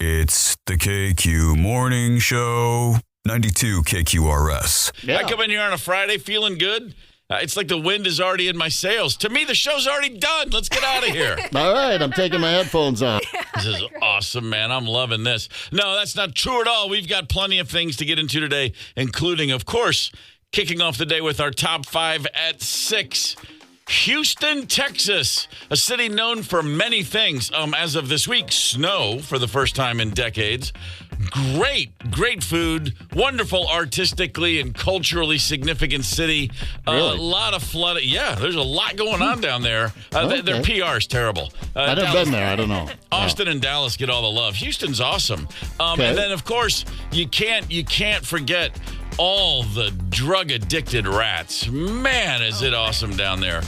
It's the KQ Morning Show, 92 KQRS. Yeah. I come in here on a Friday feeling good. It's like the wind is already in my sails. To me, the show's already done. Let's get out of here. All right, I'm taking my headphones off. This is awesome, man. I'm loving this. No, that's not true at all. We've got plenty of things to get into today, including, of course, kicking off the day with our top 5 at 6. Houston, Texas, a city known for many things. As of this week, snow for the first time in decades. Great food. Wonderful artistically and culturally significant city. Really? A lot of flooding. Yeah, there's a lot going on down there. Okay. Their PR is terrible. I've never been there. I don't know. Austin and Dallas get all the love. Houston's awesome. Okay. And then, of course, you can't forget all the drug-addicted rats. Man, is it awesome down there.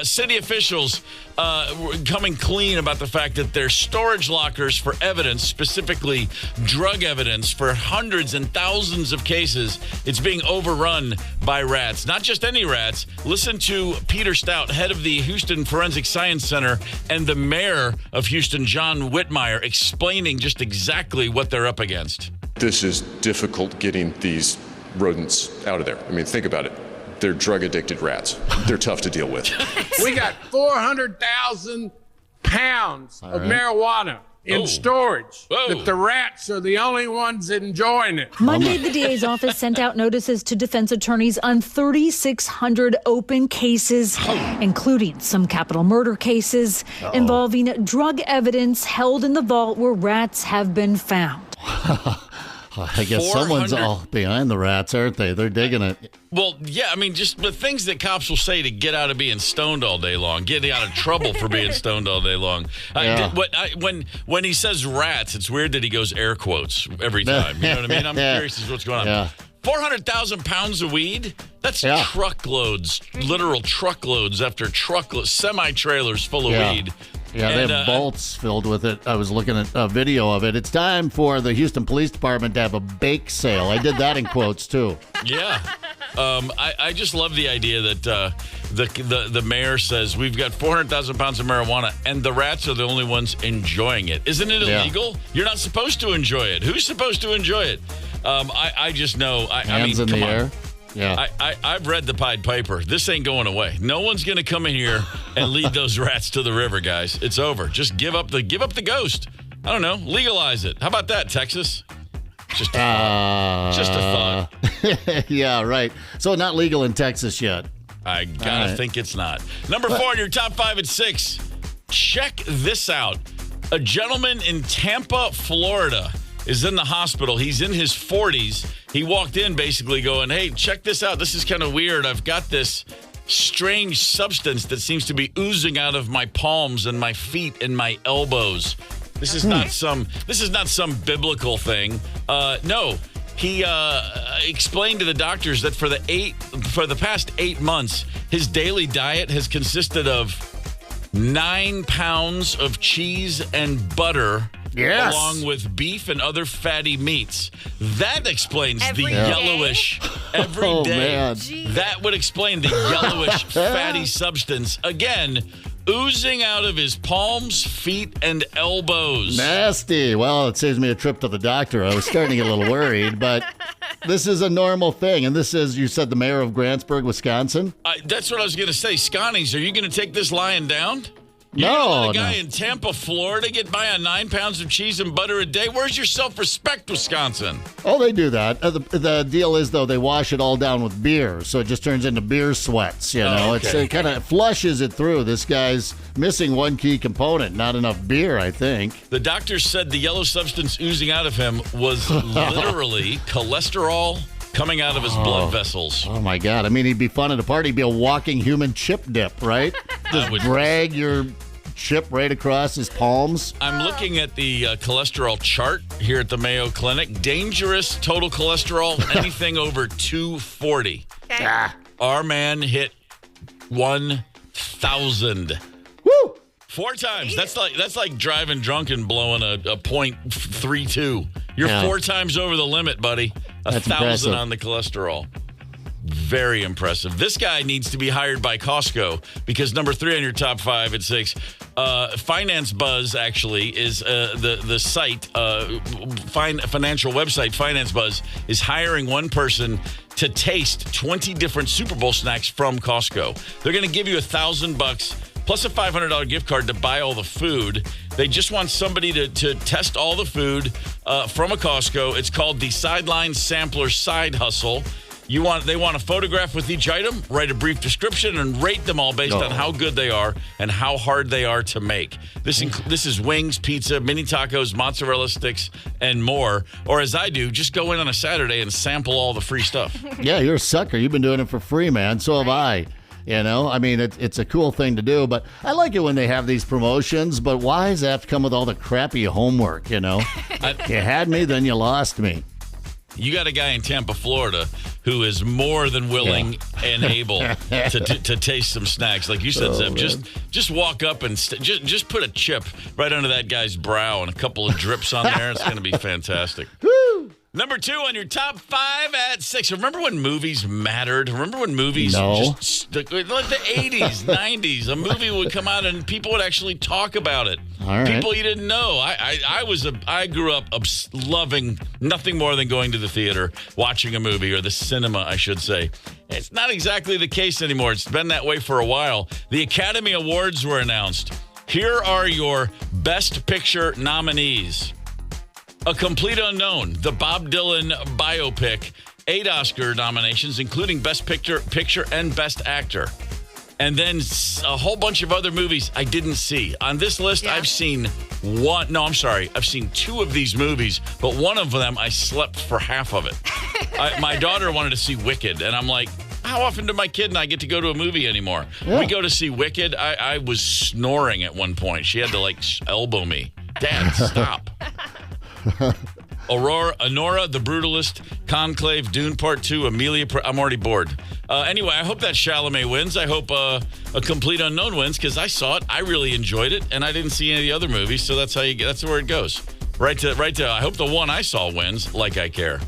City officials coming clean about the fact that their storage lockers for evidence, specifically drug evidence for hundreds and thousands of cases, it's being overrun by rats. Not just any rats. Listen to Peter Stout, head of the Houston Forensic Science Center, and the mayor of Houston, John Whitmire, explaining just exactly what they're up against. This is difficult getting these rodents out of there. I mean, think about it. They're drug-addicted rats. They're tough to deal with. We got 400,000 pounds of marijuana in storage. Whoa. That the rats are the only ones enjoying it. Monday, the DA's office sent out notices to defense attorneys on 3,600 open cases, including some capital murder cases involving drug evidence held in the vault where rats have been found. I guess someone's all behind the rats, aren't they? They're digging it. Well, yeah, I mean, just the things that cops will say to get out of being stoned all day long, get out of trouble for being stoned all day long. Yeah. When he says rats, it's weird that he goes air quotes every time. You know what I mean? I'm curious as to what's going on. Yeah. 400,000 pounds of weed? That's truckloads, literal truckloads after truckloads, semi-trailers full of weed. Yeah, they have bolts filled with it. I was looking at a video of it. It's time for the Houston Police Department to have a bake sale. I did that in quotes, too. Yeah. I just love the idea that the mayor says we've got 400,000 pounds of marijuana and the rats are the only ones enjoying it. Isn't it illegal? You're not supposed to enjoy it. Who's supposed to enjoy it? I just know. Hands in the air. Yeah. I've read the Pied Piper. This ain't going away. No one's going to come in here and lead those rats to the river, guys. It's over. Just give up the ghost. I don't know. Legalize it. How about that, Texas? Just a thought. Yeah, right. So not legal in Texas yet. I gotta think it's not. Number 4 in your top 5 at 6. Check this out. A gentleman in Tampa, Florida is in the hospital. He's in his 40s. He walked in basically going, hey, check this out. This is kind of weird. I've got this strange substance that seems to be oozing out of my palms and my feet and my elbows. This is not some biblical thing. No. He explained to the doctors that for the past 8 months, his daily diet has consisted of 9 pounds of cheese and butter. Yes. Along with beef and other fatty meats. That explains Every the day? yellowish every day. Man. That would explain the yellowish fatty substance. Again, oozing out of his palms, feet, and elbows. Nasty. Well, it saves me a trip to the doctor. I was starting to get a little worried, but this is a normal thing. And this is, you said, the mayor of Grantsburg, Wisconsin? That's what I was going to say. Scotties, are you going to take this lying down? You're No, gonna let a guy no. in Tampa, Florida get by on 9 pounds of cheese and butter a day? Where's your self-respect, Wisconsin? Oh, they do that. The deal is, though, they wash it all down with beer, so it just turns into beer sweats, you know? okay. It kind of flushes it through. This guy's missing one key component, not enough beer, I think. The doctors said the yellow substance oozing out of him was literally cholesterol coming out of his blood vessels. Oh, my God. I mean, he'd be fun at a party. He'd be a walking human chip dip, right? Just drag your chip right across his palms. I'm looking at the cholesterol chart here at the Mayo Clinic. Dangerous total cholesterol, anything over 240. Okay. Our man hit 1,000. Woo! 4 times. That's like driving drunk and blowing a .32. You're 4 times over the limit, buddy. That's 1,000 impressive. on the cholesterol. Very impressive. This guy needs to be hired by Costco because number 3 on your top 5 at 6, Finance Buzz actually is the site, financial website. Finance Buzz is hiring one person to taste 20 different Super Bowl snacks from Costco. They're going to give you $1,000 plus a $500 gift card to buy all the food. They just want somebody to test all the food from a Costco. It's called the Sideline Sampler Side Hustle. They want a photograph with each item, write a brief description, and rate them all based on how good they are and how hard they are to make. This is wings, pizza, mini tacos, mozzarella sticks, and more. Or as I do, just go in on a Saturday and sample all the free stuff. Yeah, you're a sucker. You've been doing it for free, man. So have I. You know, I mean, it's a cool thing to do, but I like it when they have these promotions, but why does it have to come with all the crappy homework, you know? You had me, then you lost me. You got a guy in Tampa, Florida, who is more than willing and able to taste some snacks. Like you said, Zeb, just walk up and just put a chip right under that guy's brow and a couple of drips on there. It's going to be fantastic. Woo! Number 2 on your top 5 at 6. Remember when movies mattered? Remember when movies like the 80s, 90s, a movie would come out and people would actually talk about it. All right. People you didn't know. I grew up loving nothing more than going to the theater, watching a movie, or the cinema, I should say. It's not exactly the case anymore. It's been that way for a while. The Academy Awards were announced. Here are your Best Picture nominees. A Complete Unknown, the Bob Dylan biopic, 8 Oscar nominations, including Best Picture and Best Actor. And then a whole bunch of other movies I didn't see. On this list, I've seen 2 of these movies, but one of them I slept for half of it. My daughter wanted to see Wicked, and I'm like, how often do my kid and I get to go to a movie anymore? Yeah. We go to see Wicked. I was snoring at one point. She had to elbow me. Dad, stop. Honora, The Brutalist, Conclave, Dune Part 2, Amelia. I'm already bored. Anyway, I hope that Chalamet wins. I hope A Complete Unknown wins because I saw it. I really enjoyed it, and I didn't see any of the other movies, so that's where it goes. Right to. I hope the one I saw wins. Like I care.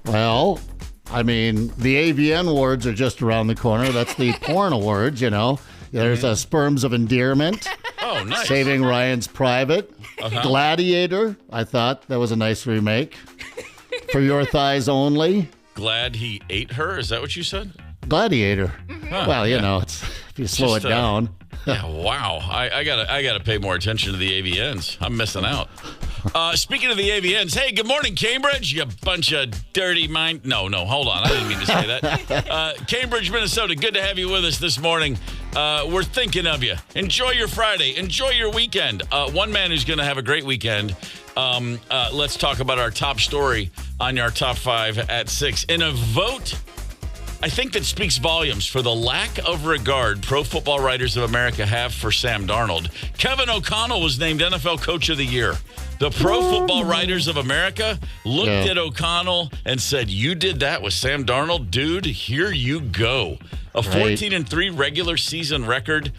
Well, I mean, the AVN awards are just around the corner. That's the porn awards, you know. There's Sperms of Endearment. Oh, nice. Saving Ryan's Private. Uh-huh. Gladiator. I thought that was a nice remake. For Your Thighs Only. Glad he ate her? Is that what you said? Gladiator. Huh, well, you know, it's if you slow it down. Yeah, wow. I gotta pay more attention to the AVNs. I'm missing out. Speaking of the AVNs, hey, good morning, Cambridge, you bunch of dirty mind. No, hold on. I didn't mean to say that. Cambridge, Minnesota, good to have you with us this morning. We're thinking of you. Enjoy your Friday. Enjoy your weekend. One man who's going to have a great weekend. Let's talk about our top story on your top 5 at 6. In a vote, I think that speaks volumes for the lack of regard Pro Football Writers of America have for Sam Darnold. Kevin O'Connell was named NFL Coach of the Year. The Pro Football Writers of America looked at O'Connell and said, you did that with Sam Darnold? Dude, here you go. A 14-3 regular season record.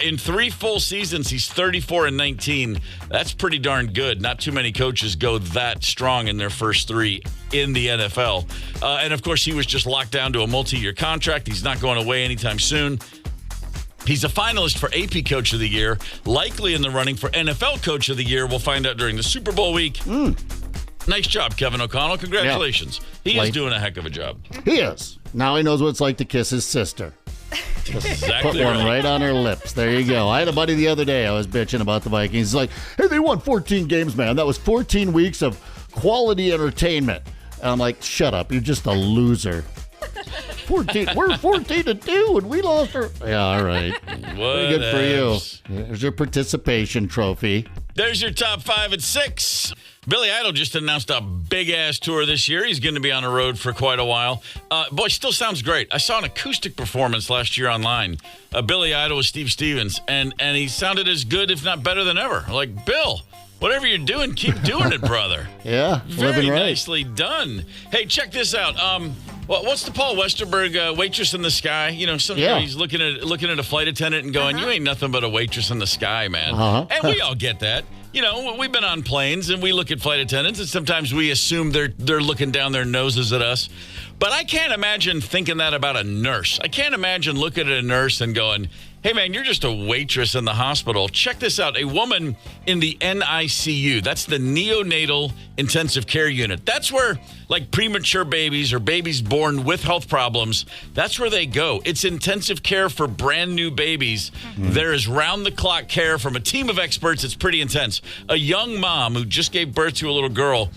In 3 full seasons, he's 34-19. That's pretty darn good. Not too many coaches go that strong in their first 3 in the NFL. And, of course, he was just locked down to a multi-year contract. He's not going away anytime soon. He's a finalist for AP Coach of the Year, likely in the running for NFL Coach of the Year. We'll find out during the Super Bowl week. Nice job, Kevin O'Connell. Congratulations. Yeah. He is doing a heck of a job. He is. Now he knows what it's like to kiss his sister. Exactly. Put one right on her lips. There you go. I had a buddy the other day. I was bitching about the Vikings. He's like, hey, they won 14 games, man. That was 14 weeks of quality entertainment. And I'm like, shut up. You're just a loser. 14. We're 14-2, and we lost her. Yeah, all right. Pretty good for you. There's your participation trophy. There's your top 5 at 6. Billy Idol just announced a big-ass tour this year. He's going to be on the road for quite a while. Boy, still sounds great. I saw an acoustic performance last year online. Billy Idol with Steve Stevens, and he sounded as good, if not better than ever. Like, Bill, whatever you're doing, keep doing it, brother. Yeah, very right. nicely done. Hey, check this out. What's the Paul Westerberg Waitress in the Sky? You know, sometimes he's looking at a flight attendant and going, you ain't nothing but a waitress in the sky, man. And we all get that. we've been on planes and we look at flight attendants and sometimes we assume they're looking down their noses at us. But I can't imagine thinking that about a nurse. I can't imagine looking at a nurse and going, hey, man, you're just a waitress in the hospital. Check this out. A woman in the NICU, that's the neonatal intensive care unit. That's where, like, premature babies or babies born with health problems, that's where they go. It's intensive care for brand new babies. There is round-the-clock care from a team of experts. It's pretty intense. A young mom who just gave birth to a little girl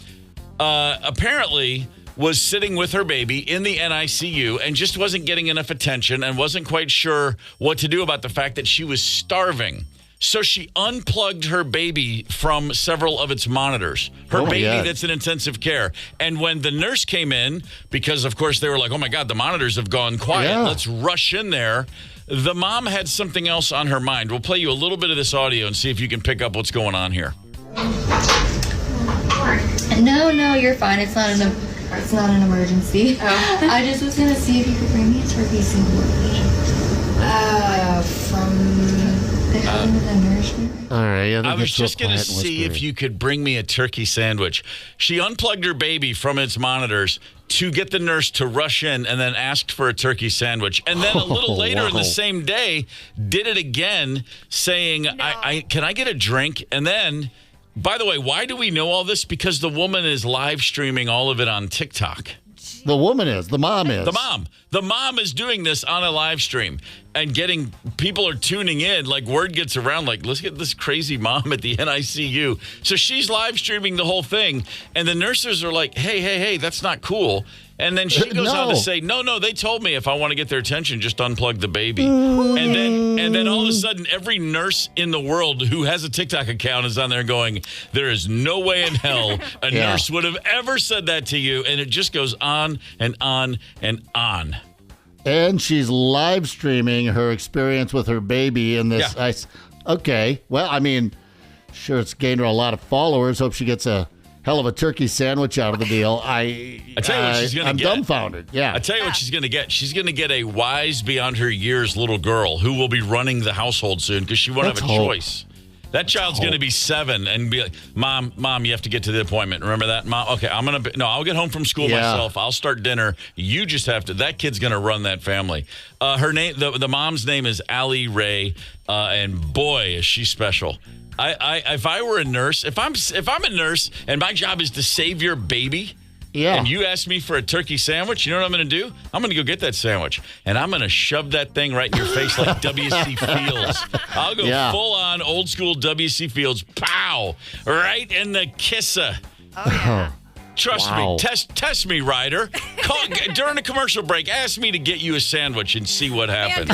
apparently was sitting with her baby in the NICU and just wasn't getting enough attention and wasn't quite sure what to do about the fact that she was starving. So she unplugged her baby from several of its monitors. Her baby that's in intensive care. And when the nurse came in, because, of course, they were like, oh, my God, the monitors have gone quiet. Let's rush in there. The mom had something else on her mind. We'll play you a little bit of this audio and see if you can pick up what's going on here. No, you're fine. It's not an emergency. Oh. I just was gonna see if you could bring me a turkey sandwich. From the nourishment. All right. I was just gonna see if you could bring me a turkey sandwich. She unplugged her baby from its monitors to get the nurse to rush in and then asked for a turkey sandwich. And then a little later in the same day, did it again, saying, can I get a drink? And then, by the way, why do we know all this? Because the woman is live streaming all of it on TikTok. The woman is. The mom is. The mom is doing this on a live stream and people are tuning in. Like, word gets around, like, let's get this crazy mom at the NICU. So she's live streaming the whole thing. And the nurses are like, hey, that's not cool. And then she goes on to say, no, they told me if I want to get their attention, just unplug the baby. And then all of a sudden, every nurse in the world who has a TikTok account is on there going, there is no way in hell a nurse would have ever said that to you. And it just goes on and on and on. And she's live streaming her experience with her baby in this. Yeah. Okay. Well, I mean, sure, it's gained her a lot of followers. Hope she gets a hell of a turkey sandwich out of the deal. I tell you what she's going to get. I'm dumbfounded. Yeah. I tell you what she's going to get. She's going to get a wise beyond her years little girl who will be running the household soon because she won't have a choice. That child's going to be 7 and be like, Mom, you have to get to the appointment. Remember that, Mom? Okay, I'll get home from school myself. I'll start dinner. You just have to. That kid's going to run that family. Her name, the mom's name is Allie Ray, and boy, is she special. If I were a nurse, if I'm a nurse and my job is to save your baby, and you ask me for a turkey sandwich, you know what I'm going to do? I'm going to go get that sandwich, and I'm going to shove that thing right in your face like W.C. Fields. I'll go full on old school W.C. Fields, pow, right in the kisser. Oh yeah. Trust me. Test me, Ryder. Call, during a commercial break, ask me to get you a sandwich and see what happens.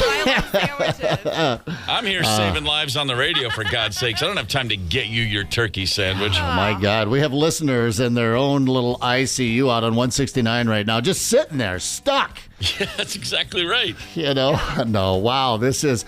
I'm here saving lives on the radio, for God's sakes. I don't have time to get you your turkey sandwich. Oh, my God. We have listeners in their own little ICU out on 169 right now, just sitting there, stuck. Yeah, that's exactly right. No, wow, this is...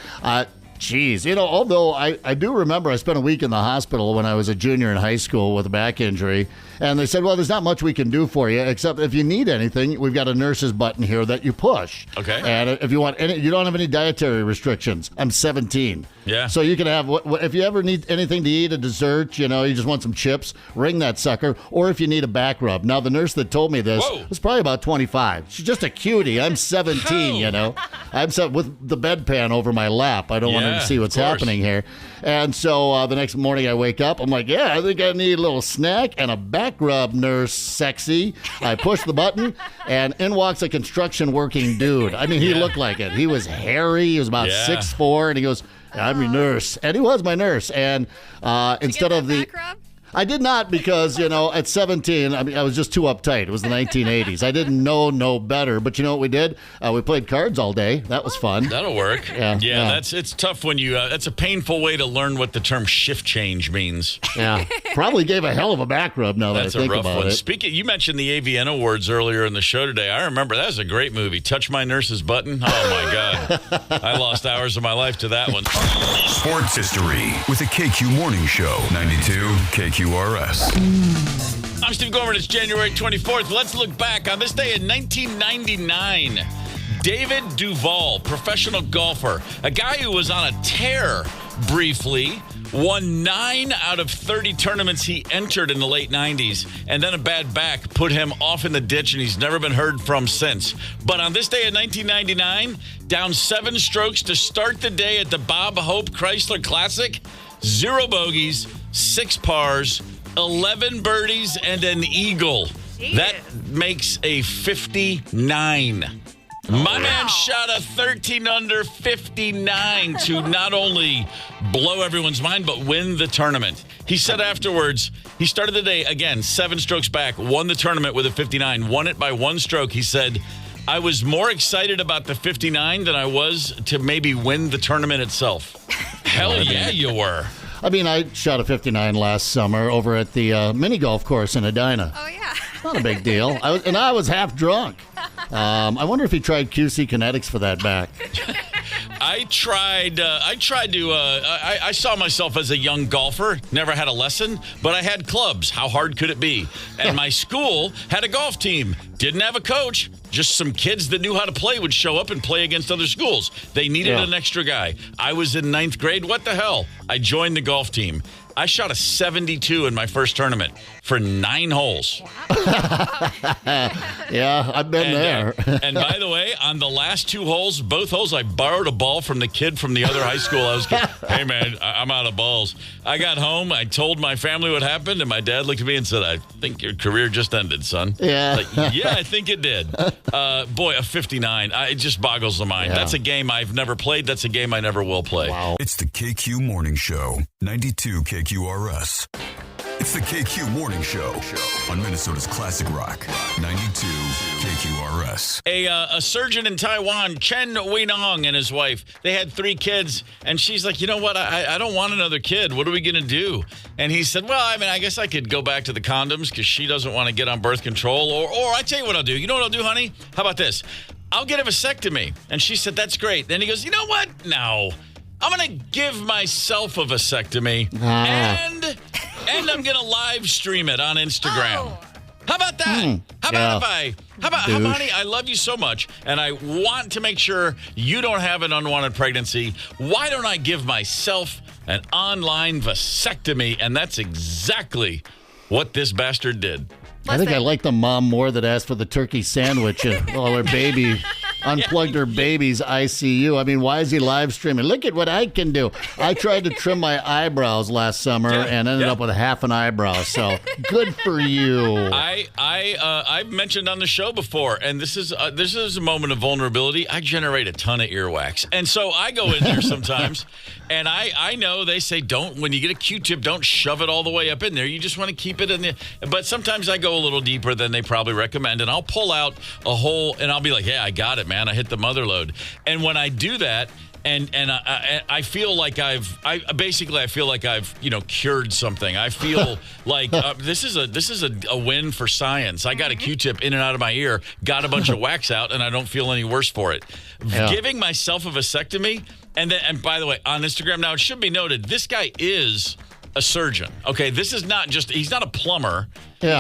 Geez, although I do remember I spent a week in the hospital when I was a junior in high school with a back injury, and they said, well, there's not much we can do for you, except if you need anything, we've got a nurse's button here that you push. Okay. And if you want you don't have any dietary restrictions. I'm 17. Yeah. So you can have, if you ever need anything to eat, a dessert, you just want some chips, ring that sucker, or if you need a back rub. Now, the nurse that told me this was probably about 25. She's just a cutie. I'm 17, I'm with the bedpan over my lap. I don't want to see what's happening here. And so the next morning I wake up, I'm like, I think I need a little snack and a back rub, nurse sexy. I push the button, and in walks a construction working dude. I mean, he looked like it. He was hairy. He was about 6'4", and he goes, I'm your nurse. And he was my nurse. And instead of the... Back rub? I did not because, at 17, I was just too uptight. It was the 1980s. I didn't know no better. But you know what we did? We played cards all day. That was fun. That'll work. Yeah. It's tough when you, that's a painful way to learn what the term shift change means. Yeah. Probably gave a hell of a back rub now that I think about it. That's a rough one. Speaking, you mentioned the AVN Awards earlier in the show today. I remember that was a great movie. Touch My Nurse's Button. Oh, my God. I lost hours of my life to that one. Sports history with the KQ Morning Show. 92 KQRS. I'm Steve Gorman. It's January 24th. Let's look back on this day in 1999. David Duval, professional golfer, a guy who was on a tear briefly, won 9 out of 30 tournaments he entered in the late 90s, and then a bad back put him off in the ditch, and he's never been heard from since. But on this day in 1999, down 7 strokes to start the day at the Bob Hope Chrysler Classic, 0 bogeys, 6 pars, 11 birdies, and an eagle. Jeez. That makes a 59. My man shot a 13 under 59 to not only blow everyone's mind, but win the tournament. He said afterwards, he started the day, again, 7 strokes back, won the tournament with a 59, won it by 1 stroke. He said, I was more excited about the 59 than I was to maybe win the tournament itself. Hell yeah, you were. I mean, I shot a 59 last summer over at the mini golf course in Edina. Oh, yeah. Not a big deal. I was half drunk. I wonder if he tried QC Kinetics for that back. I saw myself as a young golfer, never had a lesson, but I had clubs. How hard could it be? And my school had a golf team. Didn't have a coach. Just some kids that knew how to play would show up and play against other schools. They needed an extra guy. I was in 9th grade. What the hell? I joined the golf team. I shot a 72 in my first tournament for 9 holes. Yeah, I've been there. And by the way, on the last 2 holes, both holes, I borrowed a ball from the kid from the other high school I was going. Hey, man, I'm out of balls. I got home. I told my family what happened, and my dad looked at me and said, I think your career just ended, son. Yeah. Like, yeah, I think it did. Boy, a 59. It just boggles the mind. Yeah. That's a game I've never played. That's a game I never will play. Wow. It's the KQ Morning Show, 92 KQRS. It's the KQ Morning Show on Minnesota's Classic Rock, 92 KQRS. A surgeon in Taiwan, Chen Weinong, and his wife, they had 3 kids, and she's like, you know what, I don't want another kid. What are we going to do? And he said, well, I mean, I guess I could go back to the condoms because she doesn't want to get on birth control. Or I tell you what I'll do. You know what I'll do, honey? How about this? I'll get a vasectomy. And she said, that's great. Then he goes, you know what? No. I'm going to give myself a vasectomy, and I'm going to live stream it on Instagram. Oh. How about that? How about honey, I love you so much, and I want to make sure you don't have an unwanted pregnancy. Why don't I give myself an online vasectomy? And that's exactly what this bastard did. I think I like the mom more that asked for the turkey sandwich while her baby unplugged her baby's ICU. I mean, why is he live streaming? Look at what I can do. I tried to trim my eyebrows last summer and ended up with half an eyebrow. So good for you. I've mentioned on the show before, and this is a moment of vulnerability. I generate a ton of earwax, and so I go in there sometimes, and I know they say when you get a Q-tip, don't shove it all the way up in there. You just want to keep it in there. But sometimes I go a little deeper than they probably recommend, and I'll pull out a hole, and I'll be like, yeah, I got it, man. I hit the mother load. And when I do that, and I feel like I've cured something. I feel like this is a win for science. I got a Q-tip in and out of my ear, got a bunch of wax out, and I don't feel any worse for it. Yeah. Giving myself a vasectomy, and by the way, on Instagram now, it should be noted, this guy is a surgeon. Okay, this is not just, he's not a plumber. Yeah.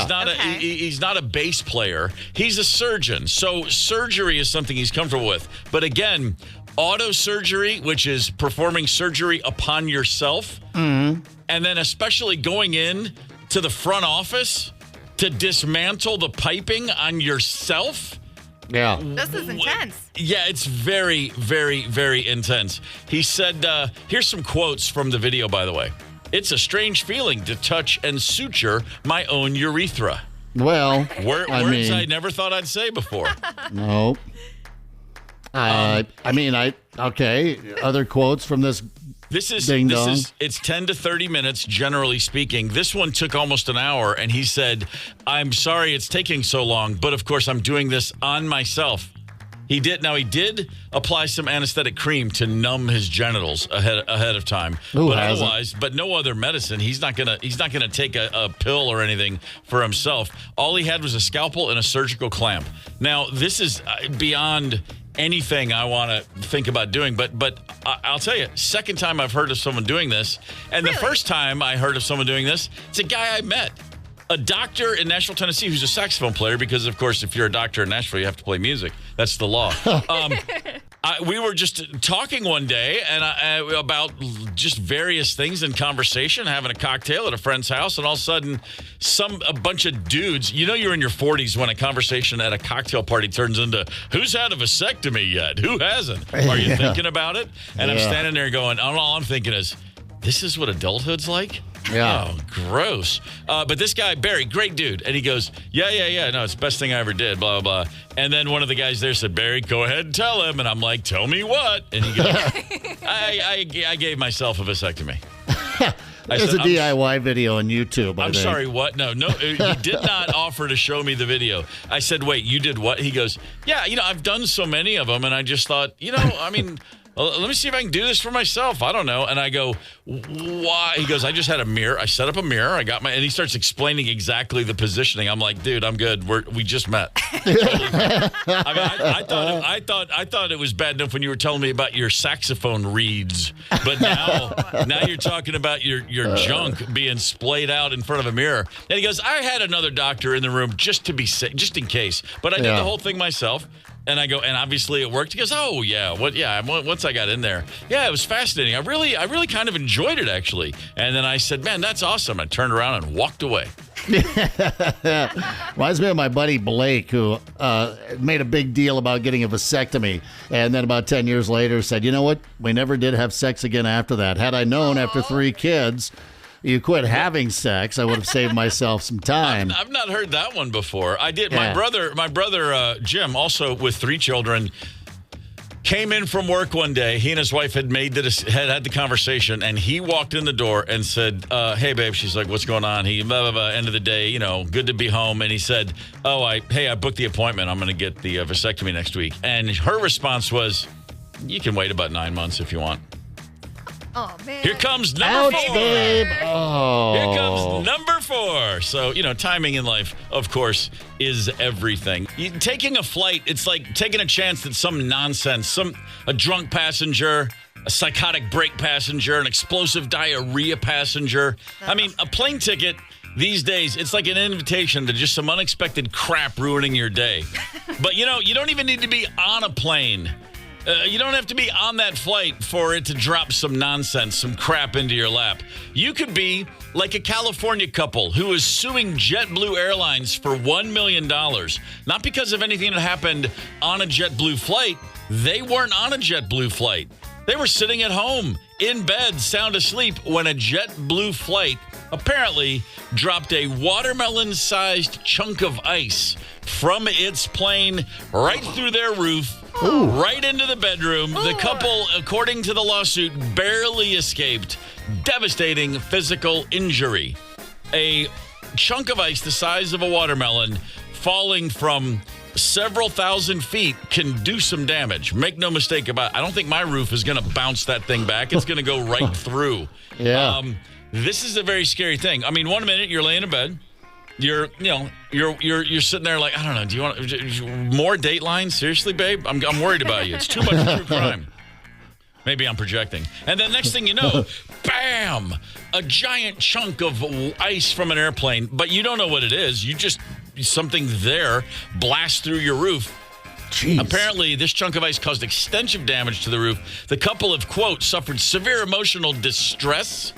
He's not a bass player. He's a surgeon. So surgery is something he's comfortable with. But again, auto surgery, which is performing surgery upon yourself, and then especially going in to the front office to dismantle the piping on yourself. Yeah. This is intense. Yeah, it's very, very, very intense. He said, here's some quotes from the video, by the way. It's a strange feeling to touch and suture my own urethra. Well, words I never thought I'd say before. No. Okay. Other quotes from this. It's 10 to 30 minutes, generally speaking. This one took almost an hour, and he said, I'm sorry it's taking so long, but of course I'm doing this on myself. He did apply some anesthetic cream to numb his genitals ahead of time. But no other medicine. He's not gonna take a pill or anything for himself. All he had was a scalpel and a surgical clamp. Now, this is beyond anything I want to think about doing, but I'll tell you, second time I've heard of someone doing this, and the first time I heard of someone doing this, it's a guy I met. A doctor in Nashville, Tennessee, who's a saxophone player, because, of course, if you're a doctor in Nashville, you have to play music. That's the law. We were just talking one day and about just various things in conversation, having a cocktail at a friend's house, and all of a sudden, a bunch of dudes. You know, you're in your 40s when a conversation at a cocktail party turns into "Who's had a vasectomy yet? Who hasn't? Are you thinking about it?" And I'm standing there going, all I'm thinking is, "This is what adulthood's like." Yeah. Oh, gross. But this guy, Barry, great dude. And he goes, yeah. No, it's the best thing I ever did, blah, blah, blah. And then one of the guys there said, "Barry, go ahead and tell him." And I'm like, "Tell me what?" And he goes, I gave myself a vasectomy. There's a DIY video on YouTube. I'm sorry, what? No, he did not offer to show me the video. I said, "Wait, you did what?" He goes, "Yeah, I've done so many of them, and I just thought, let me see if I can do this for myself. I don't know." And I go, "Why?" He goes, "I just had a mirror. I set up a mirror. I got and he starts explaining exactly the positioning. I'm like, "Dude, I'm good. We just met." I thought it was bad enough when you were telling me about your saxophone reeds, but now you're talking about your junk being splayed out in front of a mirror. And he goes, "I had another doctor in the room just to be safe, just in case, but I did the whole thing myself." And I go, and obviously it worked. He goes, "Oh yeah, what? Yeah, once I got in there, yeah, it was fascinating. I really kind of enjoyed it actually." And then I said, "Man, that's awesome." I turned around and walked away. Reminds me of my buddy Blake, who made a big deal about getting a vasectomy, and then about 10 years later said, "You know what? We never did have sex again after that. Had I known after 3 kids you quit having sex, I would have saved myself some time." I've not heard that one before. I did. Yeah. My brother Jim, also with 3 children, came in from work one day. He and his wife had had the conversation, and he walked in the door and said, "Hey, babe." She's like, "What's going on?" He, blah, blah, blah, end of the day, good to be home. And he said, I booked the appointment. I'm going to get the vasectomy next week. And her response was, "You can wait about 9 months if you want." Oh, man. Here comes number 4. Babe. Oh. Here comes number 4. So, timing in life, of course, is everything. Taking a flight, it's like taking a chance that some nonsense, a drunk passenger, a psychotic brake passenger, an explosive diarrhea passenger. I mean, a plane ticket these days, it's like an invitation to just some unexpected crap ruining your day. But, you don't even need to be on a plane. You don't have to be on that flight for it to drop some nonsense, some crap into your lap. You could be like a California couple who is suing JetBlue Airlines for $1 million. Not because of anything that happened on a JetBlue flight. They weren't on a JetBlue flight. They were sitting at home, in bed, sound asleep, when a JetBlue flight apparently dropped a watermelon-sized chunk of ice from its plane right through their roof, right into the bedroom. The couple, according to the lawsuit, barely escaped devastating physical injury. A chunk of ice the size of a watermelon falling from several thousand feet can do some damage. Make no mistake about it. I don't think my roof is going to bounce that thing back. It's going to go right through. Yeah. This is a very scary thing. I mean, one minute you're laying in bed. You're sitting there like, I don't know. Do you want more Dateline? Seriously, babe? I'm worried about you. It's too much true crime. Maybe I'm projecting. And then next thing you know, bam, a giant chunk of ice from an airplane. But you don't know what it is. Something there blasts through your roof. Jeez. Apparently, this chunk of ice caused extensive damage to the roof. The couple have, quote, suffered severe emotional distress.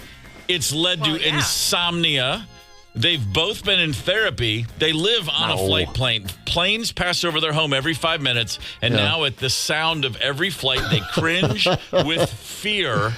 It's led to insomnia. They've both been in therapy. They live on a flight plane. Planes pass over their home every 5 minutes, and now at the sound of every flight, they cringe with fear.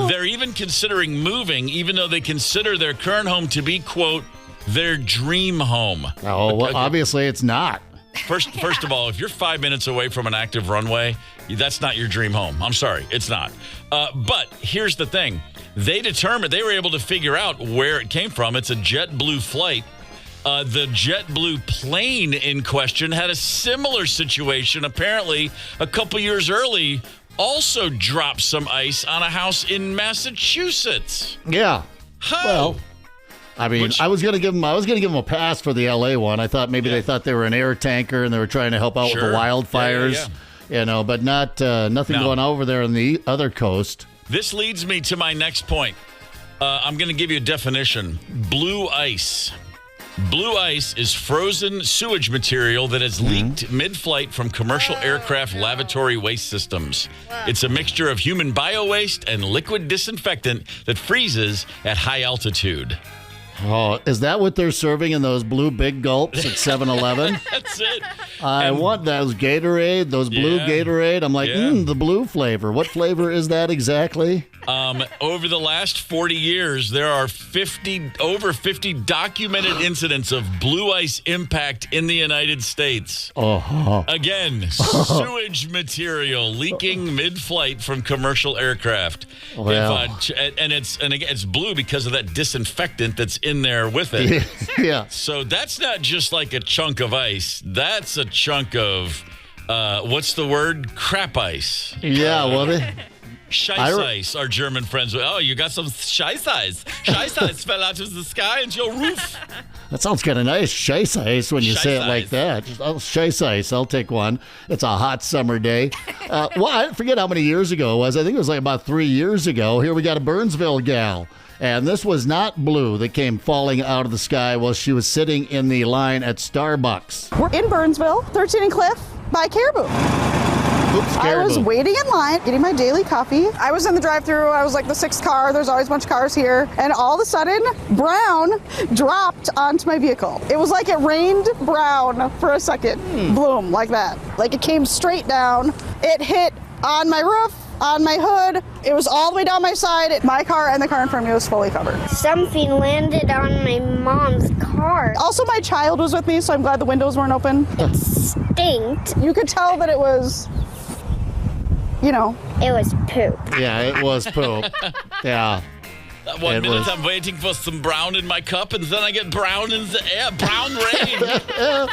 They're even considering moving, even though they consider their current home to be, quote, their dream home. Oh, well, obviously it's not. First of all, if you're 5 minutes away from an active runway, that's not your dream home. I'm sorry, it's not. But here's the thing. They were able to figure out where it came from. It's a JetBlue flight. The JetBlue plane in question had a similar situation. Apparently, a couple years early, also dropped some ice on a house in Massachusetts. Yeah. How? Well, I mean, I was gonna give them a pass for the LA one. I thought maybe they thought they were an air tanker and they were trying to help out with the wildfires. Yeah. But nothing going over there on the other coast. This leads me to my next point. I'm going to give you a definition. Blue ice. Blue ice is frozen sewage material that has leaked mid-flight from commercial aircraft lavatory waste systems. It's a mixture of human bio-waste and liquid disinfectant that freezes at high altitude. Oh, is that what they're serving in those blue big gulps at 7-Eleven? That's it. I want those Gatorade, those blue Gatorade. I'm like, the blue flavor. What flavor is that exactly? Over the last 40 years, there are over 50 documented incidents of blue ice impact in the United States. Again, sewage material leaking mid-flight from commercial aircraft. Well. And it's blue because of that disinfectant that's in there with it. Yeah. So that's not just like a chunk of ice. That's a chunk of, what's the word? Crap ice. Yeah, well, Scheiß ice, our German friends. Oh, you got some Scheiß ice. Scheiß ice fell out of the sky into your roof. That sounds kind of nice, Scheiß ice, when you say it like that. Scheiß ice, I'll take one. It's a hot summer day. Well, I forget how many years ago it was. I think it was like about 3 years ago. Here we got a Burnsville gal. And this was not blue that came falling out of the sky while she was sitting in the line at Starbucks. We're in Burnsville, 13 and Cliff, by Caribou. Oops, I was waiting in line, getting my daily coffee. I was in the drive-thru. I was like the 6th car. There's always a bunch of cars here. And all of a sudden, brown dropped onto my vehicle. It was like it rained brown for a second. Bloom, like that. Like it came straight down. It hit on my roof, on my hood. It was all the way down my side. My car and the car in front of me was fully covered. Something landed on my mom's car. Also, my child was with me, so I'm glad the windows weren't open. It stinked. You could tell that it was, you know. It was poop. Yeah, it was poop. Yeah. 1 minute I'm waiting for some brown in my cup, and then I get brown in the air. Brown rain.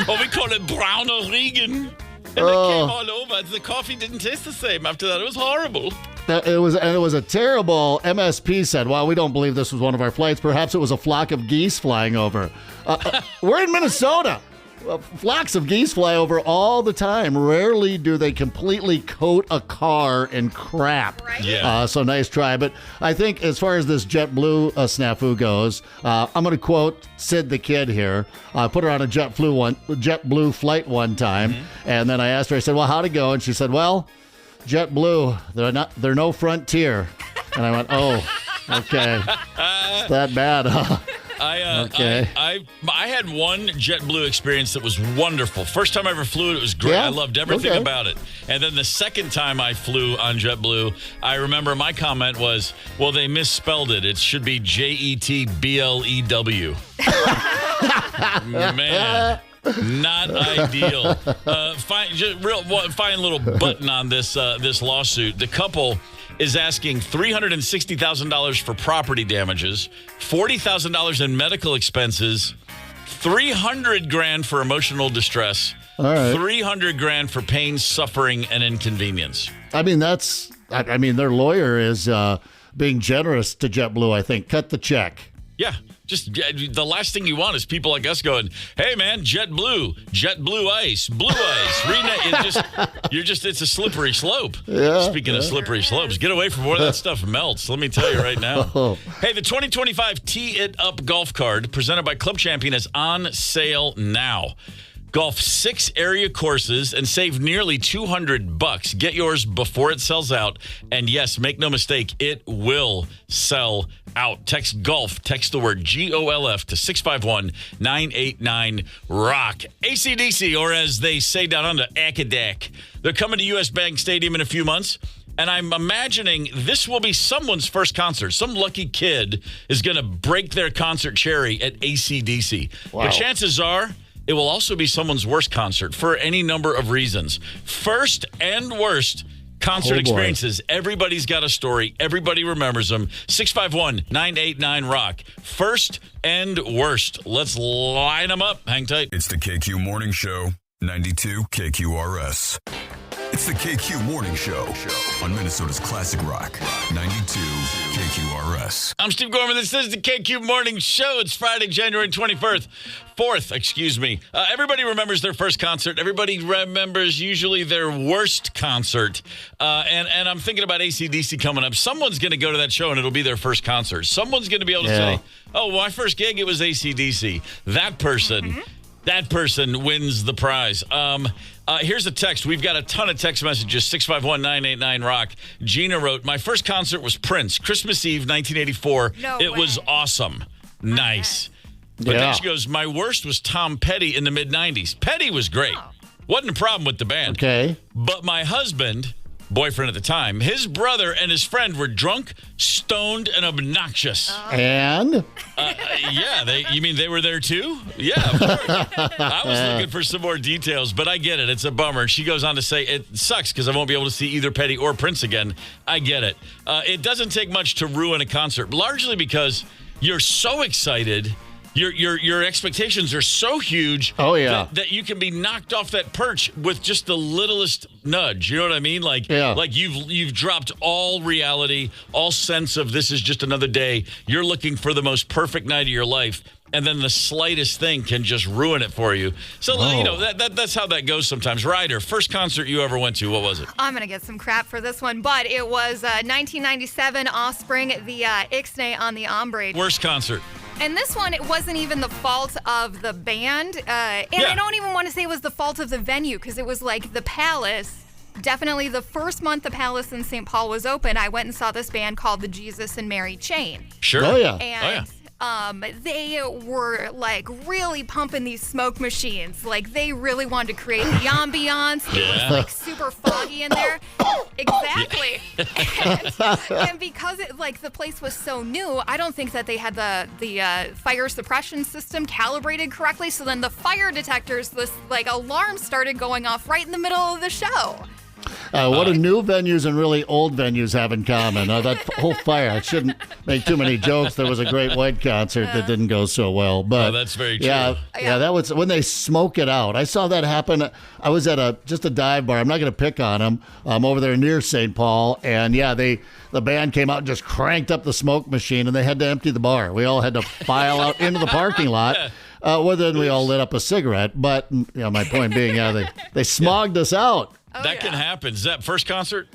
Or we call it browner Regen. And it came all over. The coffee didn't taste the same after that. It was horrible. It was a terrible. MSP said, well, we don't believe this was one of our flights. Perhaps it was a flock of geese flying over. We're in Minnesota. Flocks of geese fly over all the time. Rarely do they completely coat a car in crap. Right. Yeah. So nice try. But I think as far as this JetBlue snafu goes, I'm going to quote Sid the Kid here. I put her on a JetBlue flight one time, and then I asked her, I said, well, how'd it go? And she said, well, JetBlue, they're no Frontier. And I went, oh, okay. It's that bad, huh? Okay. I had one JetBlue experience that was wonderful. First time I ever flew it was great. Yeah? I loved everything about it. And then the second time I flew on JetBlue, I remember my comment was, well, they misspelled it. It should be JETBLEW. Man. Not ideal. Fine little button on this lawsuit. The couple is asking $360,000 for property damages, $40,000 in medical expenses, $300,000 for emotional distress, all right. $300,000 for pain, suffering, and inconvenience. I mean, their lawyer is being generous to JetBlue, I think. Cut the check. Yeah. Just the last thing you want is people like us going, hey, man, JetBlue ice, blue ice. It's a slippery slope. Yeah, Speaking of slippery slopes, get away from where that stuff melts. Let me tell you right now. Hey, the 2025 Tee It Up golf card presented by Club Champion is on sale now. Golf 6 area courses and save nearly $200. Get yours before it sells out. And yes, make no mistake, it will sell out. Text GOLF, text the word GOLF to 651-989-ROCK. AC/DC, or as they say down under, Akadak. They're coming to US Bank Stadium in a few months. And I'm imagining this will be someone's first concert. Some lucky kid is going to break their concert cherry at AC/DC. Wow. But chances are, it will also be someone's worst concert for any number of reasons. First and worst concert experiences. Everybody's got a story. Everybody remembers them. 651-989-ROCK. First and worst. Let's line them up. Hang tight. It's the KQ Morning Show, 92 KQRS. It's the KQ Morning Show on Minnesota's Classic Rock 92 KQRS. I'm Steve Gorman. This is the KQ Morning Show. It's Friday, January 24th. Everybody remembers their first concert. Everybody remembers usually their worst concert. And I'm thinking about AC/DC coming up. Someone's going to go to that show and it'll be their first concert. Someone's going to be able to say, oh, my first gig, it was AC/DC. That person wins the prize. Here's a text. We've got a ton of text messages. 651-989-ROCK. Gina wrote, my first concert was Prince, Christmas Eve, 1984. It was awesome. Nice. But then she goes, my worst was Tom Petty in the mid-90s. Petty was great. Wasn't a problem with the band. Okay. But my husband, boyfriend at the time, his brother and his friend were drunk, stoned, and obnoxious. And? You mean they were there too? Yeah, of course. I was looking for some more details, but I get it. It's a bummer. She goes on to say, it sucks because I won't be able to see either Petty or Prince again. I get it. It doesn't take much to ruin a concert, largely because you're so excited. Your expectations are so huge that you can be knocked off that perch with just the littlest nudge. You know what I mean? Like you've dropped all reality, all sense of this is just another day. You're looking for the most perfect night of your life, and then the slightest thing can just ruin it for you. So, that's how that goes sometimes. Ryder, first concert you ever went to, what was it? I'm going to get some crap for this one, but it was 1997 Offspring, the Ixnay on the Ombre. Worst concert. And this one, it wasn't even the fault of the band. I don't even want to say it was the fault of the venue, because it was like the Palace. Definitely the first month the Palace in St. Paul was open, I went and saw this band called the Jesus and Mary Chain. Sure. Oh, yeah. And they were like really pumping these smoke machines. Like they really wanted to create the ambiance. It was like super foggy in there. Exactly. And because the place was so new, I don't think that they had the fire suppression system calibrated correctly. So then the fire detectors, this alarm started going off right in the middle of the show. What do new venues and really old venues have in common? That whole fire. I shouldn't make too many jokes. There was a Great White concert that didn't go so well. But that's very true. Yeah, that was when they smoke it out. I saw that happen. I was at just a dive bar. I'm not going to pick on them. Over there near St. Paul. And, the band came out and just cranked up the smoke machine, and they had to empty the bar. We all had to file out into the parking lot. Then we all lit up a cigarette. But, my point being, they smogged us out. That can happen. Is that first concert?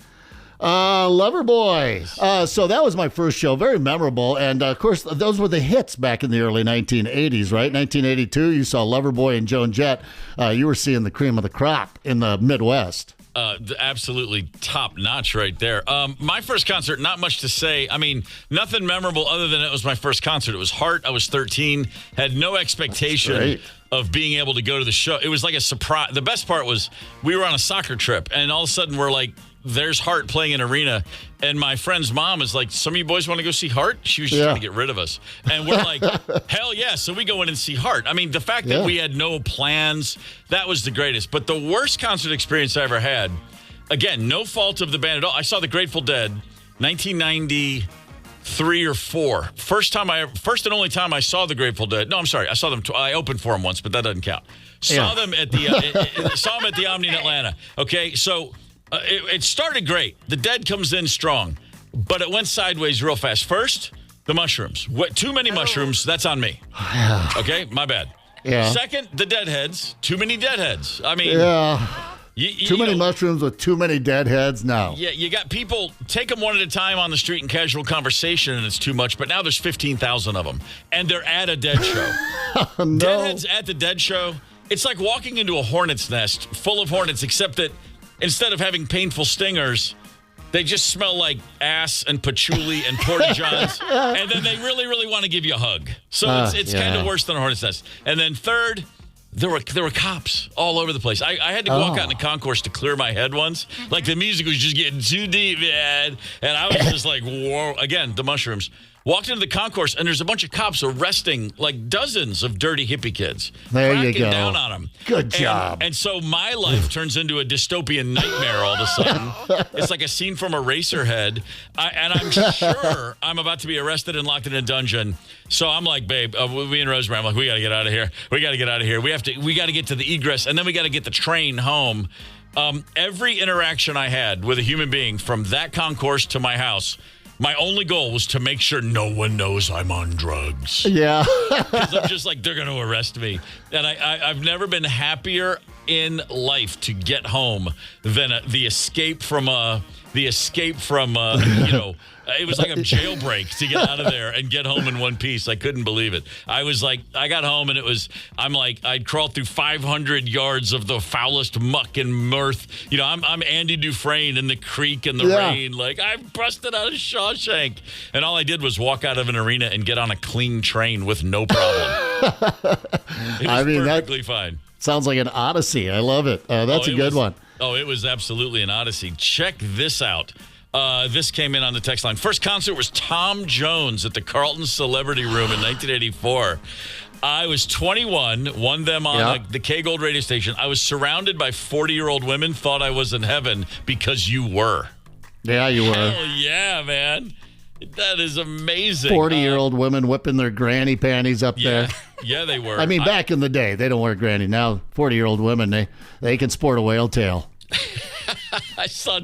Loverboy. So that was my first show. Very memorable. And, of course, those were the hits back in the early 1980s, right? 1982, you saw Loverboy and Joan Jett. You were seeing the cream of the crop in the Midwest. Absolutely top notch right there. My first concert, not much to say. I mean, nothing memorable other than it was my first concert. It was Heart. I was 13, had no expectation of being able to go to the show. It was like a surprise. The best part was we were on a soccer trip, and all of a sudden we're like, there's Heart playing in arena. And my friend's mom is like, some of you boys want to go see Heart? She was just trying to get rid of us. And we're like, hell yeah. So we go in and see Heart. I mean, the fact that we had no plans, that was the greatest. But the worst concert experience I ever had, again, no fault of the band at all. I saw the Grateful Dead, 1993 or 4. First and only time I saw the Grateful Dead. No, I'm sorry. I saw them. I opened for them once, but that doesn't count. Saw them at the Omni in Atlanta. Okay, so it started great. The Dead comes in strong, but it went sideways real fast. First, the mushrooms. Too many mushrooms. That's on me. Okay, my bad. Yeah. Second, the Deadheads. Too many Deadheads. I mean, too many mushrooms with too many deadheads. No. Yeah, you got people take them one at a time on the street in casual conversation, and it's too much. But now there's 15,000 of them, and they're at a Dead show. No. Deadheads at the Dead show. It's like walking into a hornet's nest full of hornets, except that instead of having painful stingers, they just smell like ass and patchouli and porta johns, and then they really, really want to give you a hug. So it's kind of worse than a hornet's nest. And then third, there were cops all over the place. I had to walk out in the concourse to clear my head once. Like the music was just getting too deep, man. And I was just like, whoa. Again, the mushrooms. Walked into the concourse, and there's a bunch of cops arresting like dozens of dirty hippie kids. There you go. Down on them. Good job. And so my life turns into a dystopian nightmare all of a sudden. It's like a scene from Eraserhead. And I'm sure I'm about to be arrested and locked in a dungeon. So I'm like, babe, me and Rosemary, I'm like, we got to get out of here. We got to get out of here. We got to get to the egress, and then we got to get the train home. Every interaction I had with a human being from that concourse to my house, my only goal was to make sure no one knows I'm on drugs. Yeah. Because I'm just like, they're going to arrest me. And I've never been happier in life to get home than the escape from it was like a jailbreak to get out of there and get home in one piece. I couldn't believe it. I was like, I got home and I'd crawled through 500 yards of the foulest muck and mirth. I'm Andy Dufresne in the creek in the rain. Like, I busted out of Shawshank. And all I did was walk out of an arena and get on a clean train with no problem. It was perfectly fine. Sounds like an odyssey. I love it. That's a good one. Oh, it was absolutely an odyssey. Check this out. This came in on the text line. First concert was Tom Jones at the Carlton Celebrity Room in 1984. I was 21, won them on the K-Gold radio station. I was surrounded by 40-year-old women, thought I was in heaven because you were. Yeah, you were. Hell yeah, man. That is amazing. 40-year-old women whipping their granny panties up there. Yeah, they were. I mean, back in the day, they don't wear granny. Now, 40-year-old women, they can sport a whale tail. I saw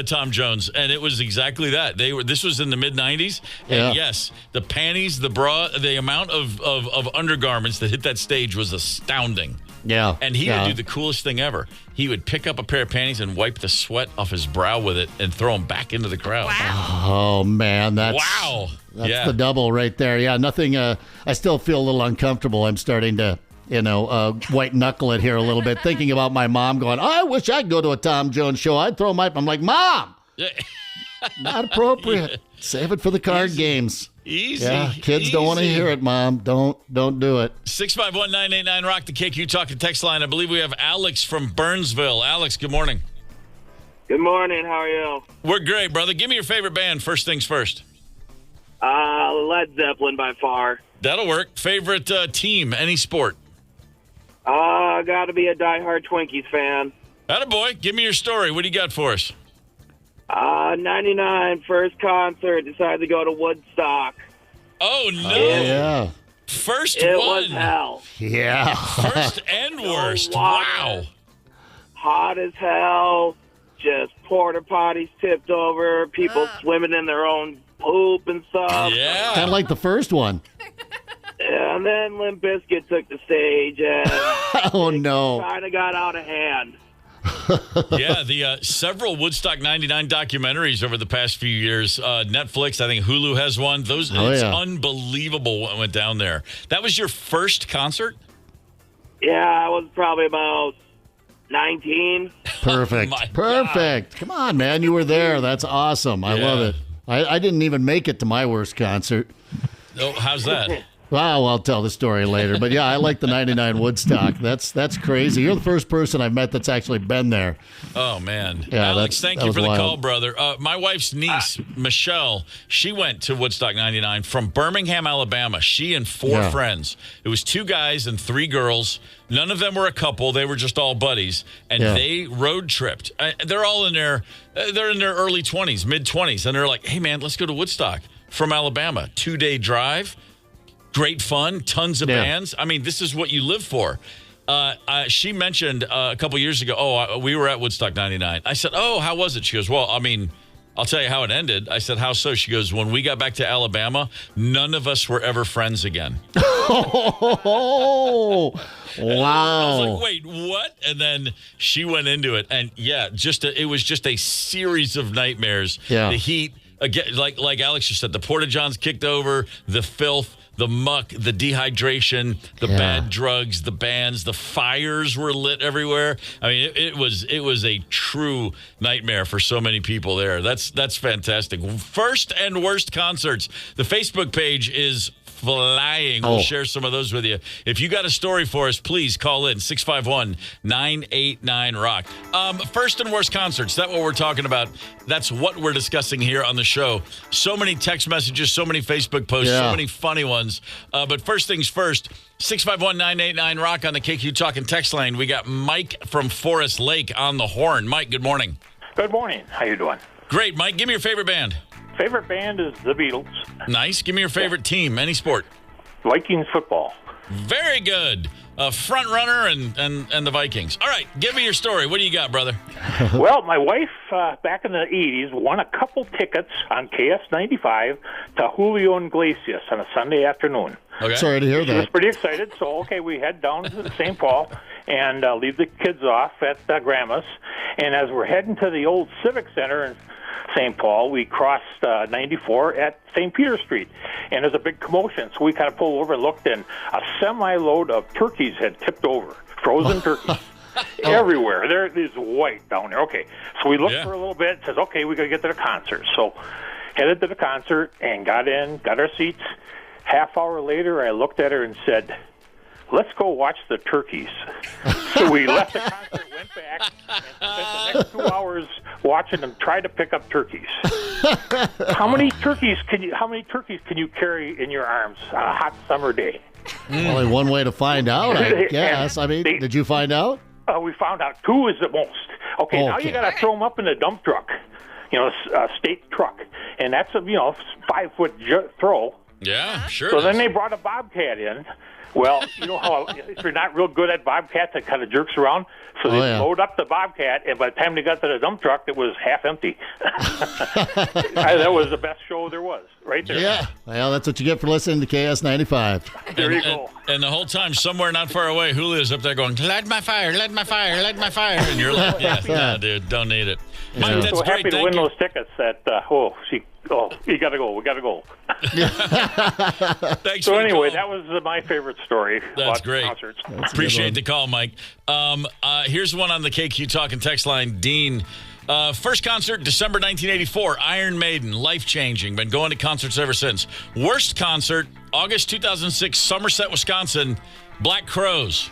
Tom Jones, and it was exactly that. This was in the mid-'90s, and yes, the panties, the bra, the amount of undergarments that hit that stage was astounding. Yeah. And he would do the coolest thing ever. He would pick up a pair of panties and wipe the sweat off his brow with it and throw them back into the crowd. Wow. Oh, man. That's the double right there. Yeah, nothing. I still feel a little uncomfortable. I'm starting to, white knuckle it here a little bit, thinking about my mom going, I wish I'd go to a Tom Jones show. I'd throw my. I'm like, Mom, not appropriate. Yeah. Save it for the card games. Easy. Yeah, kids don't want to hear it, Mom. Don't do it. 651-989 Rock, the KQ Talk and Text line. I believe we have Alex from Burnsville. Alex, good morning. Good morning. How are you? We're great, brother. Give me your favorite band. First things first. Led Zeppelin by far. That'll work. Favorite team, any sport? Got to be a diehard Twinkies fan. Attaboy. Give me your story. What do you got for us? 99, first concert, decided to go to Woodstock. Oh, no. Yeah. First it one. It was hell. Yeah. First and worst. Wow. Hot as hell. Just porta potties tipped over. People swimming in their own poop and stuff. Yeah. Kind of like the first one. And then Limp Bizkit took the stage, and oh, no. Kind of got out of hand. Yeah, the several Woodstock 99 documentaries over the past few years. Netflix, I think Hulu has one. It's unbelievable what went down there. That was your first concert? Yeah, I was probably about 19. Perfect. Perfect. God. Come on, man. You were there. That's awesome. I love it. I didn't even make it to my worst concert. Oh, how's that? Well, I'll tell the story later. But, yeah, I like the 99 Woodstock. That's crazy. You're the first person I've met that's actually been there. Oh, man. Yeah, Alex, thank you for the call, brother. My wife's niece, Michelle, she went to Woodstock 99 from Birmingham, Alabama. She and four friends. It was 2 guys and 3 girls. None of them were a couple. They were just all buddies. And they road tripped. They're all in their early 20s, mid-20s. And they're like, hey, man, let's go to Woodstock from Alabama. 2-day drive. Great fun, tons of bands. I mean, this is what you live for. She mentioned a couple years ago, we were at Woodstock 99. I said, how was it? She goes, well, I mean, I'll tell you how it ended. I said, how so? She goes, when we got back to Alabama, none of us were ever friends again. Oh, wow. I was like, wait, what? And then she went into it. And, it was just a series of nightmares. Yeah. The heat, again, like Alex just said, the Porta-Johns kicked over, the filth, the muck, the dehydration, the bad drugs, the bands, the fires were lit everywhere. I mean, it was a true nightmare for so many people there. That's fantastic. First and worst concerts. The Facebook page is flying. We'll share some of those with you. If you got a story for us, please call in 651-989-ROCK. First and worst concerts. That's what we're talking about. That's what we're discussing here on the show. So many text messages, so many Facebook posts, so many funny ones. But first things first, 651-989-ROCK on the KQ Talk and text line. We got Mike from Forest Lake on the horn. Mike, good morning. Good morning. How you doing? Great, Mike. Give me your favorite band. Favorite band is the Beatles. Nice. Give me your favorite team, any sport. Vikings football. Very good. Front runner and the Vikings. All right, give me your story. What do you got, brother? Well, my wife, back in the 80s, won a couple tickets on KS95 to Julio Iglesias on a Sunday afternoon. Okay. Sorry to hear She was that. pretty excited, so, we head down to St. Paul and leave the kids off at Grandma's. And as we're heading to the old Civic Center in St. Paul, we crossed 94 at St. Peter Street, and there's a big commotion. So we kind of pulled over and looked, and a semi-load of turkeys had tipped over, frozen turkeys. Everywhere. There is white down there. Okay, so we looked for a little bit. It says, okay, we got to get to the concert. So headed to the concert and got our seats. Half hour later, I looked at her and said, let's go watch the turkeys. So we left the concert, went back, and spent the next 2 hours watching them try to pick up turkeys. How many turkeys can you carry in your arms on a hot summer day? Only one way to find out, I guess. Did you find out? We found out 2 is the most. Okay, now you got to throw them up in the dump truck, a state truck, and that's a 5-foot throw. Yeah, sure. So then they brought a bobcat in. Well, you know how if you're not real good at bobcats, it kind of jerks around. So they load up the bobcat, and by the time they got to the dump truck, it was half empty. That was the best show there was, right there. Yeah. Well, that's what you get for listening to KS95. There you go. And the whole time, somewhere not far away, Julio's up there going, light my fire, light my fire, light my fire. And you're like, no, dude, don't need it. Mike, I'm that's so great. happy to win those tickets that, you got to go. We got to go. Thanks so for the anyway, call. that was my favorite story. That's great. Concerts. Appreciate the call, Mike. Here's one on the KQ Talk and text line. Dean, first concert, December 1984, Iron Maiden, life-changing. Been going to concerts ever since. Worst concert, August 2006, Somerset, Wisconsin, Black Crowes.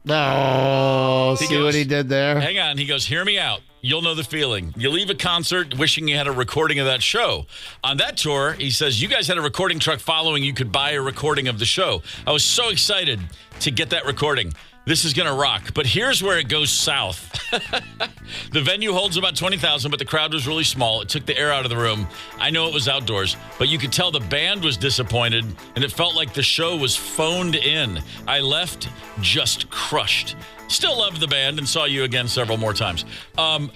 Oh, see what he did there? Hang on. He goes, hear me out. You'll know the feeling. You leave a concert wishing you had a recording of that show. On that tour, he says, you guys had a recording truck following. You could buy a recording of the show. I was so excited to get that recording. This is going to rock. But here's where it goes south. The venue holds about 20,000, but the crowd was really small. It took the air out of the room. I know it was outdoors, but you could tell the band was disappointed, and it felt like the show was phoned in. I left just crushed. Still loved the band and saw you again several more times. I'll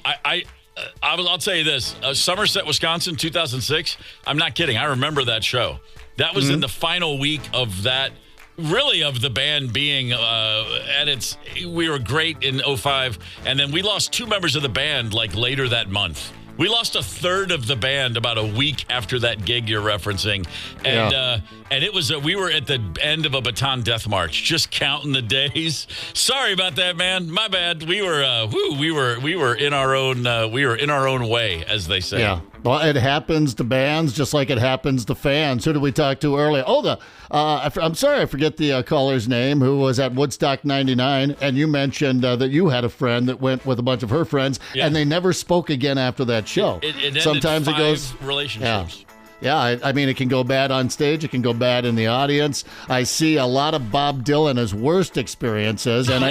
tell you this. Somerset, Wisconsin, 2006. I'm not kidding. I remember that show. That was in the final week of that, really, of the band being at its. We were great in 2005, and then we lost 2 members of the band like later that month. We lost a third of the band about a week after that gig you're referencing, and it was we were at the end of a baton death march, just counting the days. Sorry about that, man. My bad. We were in our own way, as they say. Yeah. Well, it happens to bands just like it happens to fans. Who did we talk to earlier? Oh, I'm sorry, I forget the caller's name, who was at Woodstock 99, and you mentioned that you had a friend that went with a bunch of her friends, and they never spoke again after that show. It ended Sometimes 5 it goes relationships. Yeah, I mean, it can go bad on stage. It can go bad in the audience. I see a lot of Bob Dylan as worst experiences, and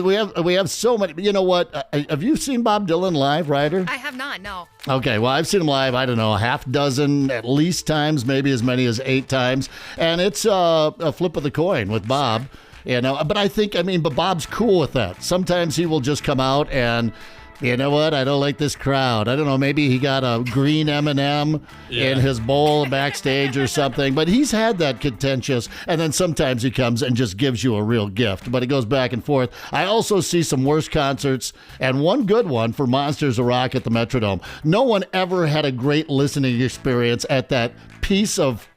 we have so many. You know what? Have you seen Bob Dylan live, Ryder? I have not. No. Okay, well, I've seen him live, I don't know, a half dozen at least times, maybe as many as 8 times, and it's a flip of the coin with Bob. You know, but but Bob's cool with that. Sometimes he will just come out and, you know what? I don't like this crowd. I don't know. Maybe he got a green M&M in his bowl backstage or something. But he's had that contentious. And then sometimes he comes and just gives you a real gift. But it goes back and forth. I also see some worse concerts and one good one for Monsters of Rock at the Metrodome. No one ever had a great listening experience at that piece of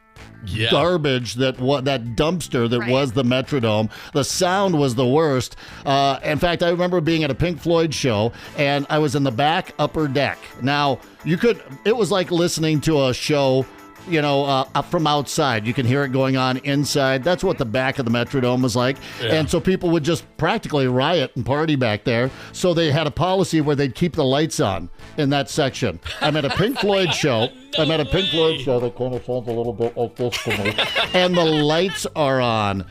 garbage that dumpster that was the Metrodome. The sound was the worst. In fact, I remember being at a Pink Floyd show, and I was in the back upper deck. Now, it was like listening to a show, up from outside. You can hear it going on inside. That's what the back of the Metrodome was like. Yeah. And so people would just practically riot and party back there. So they had a policy where they'd keep the lights on in that section. I'm at a Pink Floyd show. I'm at a Pink Floyd show that kind of sounds a little bit like this to me. And the lights are on.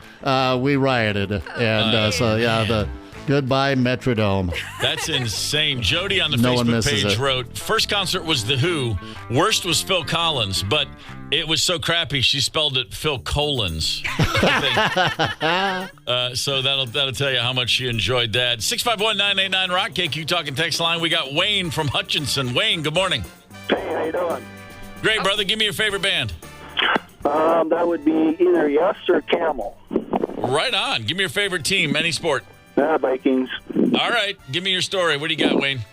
We rioted. And the goodbye Metrodome. That's insane. Jody on the Facebook page wrote, first concert was The Who. Worst was Phil Collins. But It was so crappy, she spelled it Phil Collins, I think. So that'll tell you how much she enjoyed that. 651-989-ROCK, KQ Talking Text Line. We got Wayne from Hutchinson. Wayne, good morning. Hey, how you doing? Great, brother. Give me your favorite band. That would be either Yes or Camel. Right on. Give me your favorite team, any sport. Vikings. All right. Give me your story. What do you got, Wayne?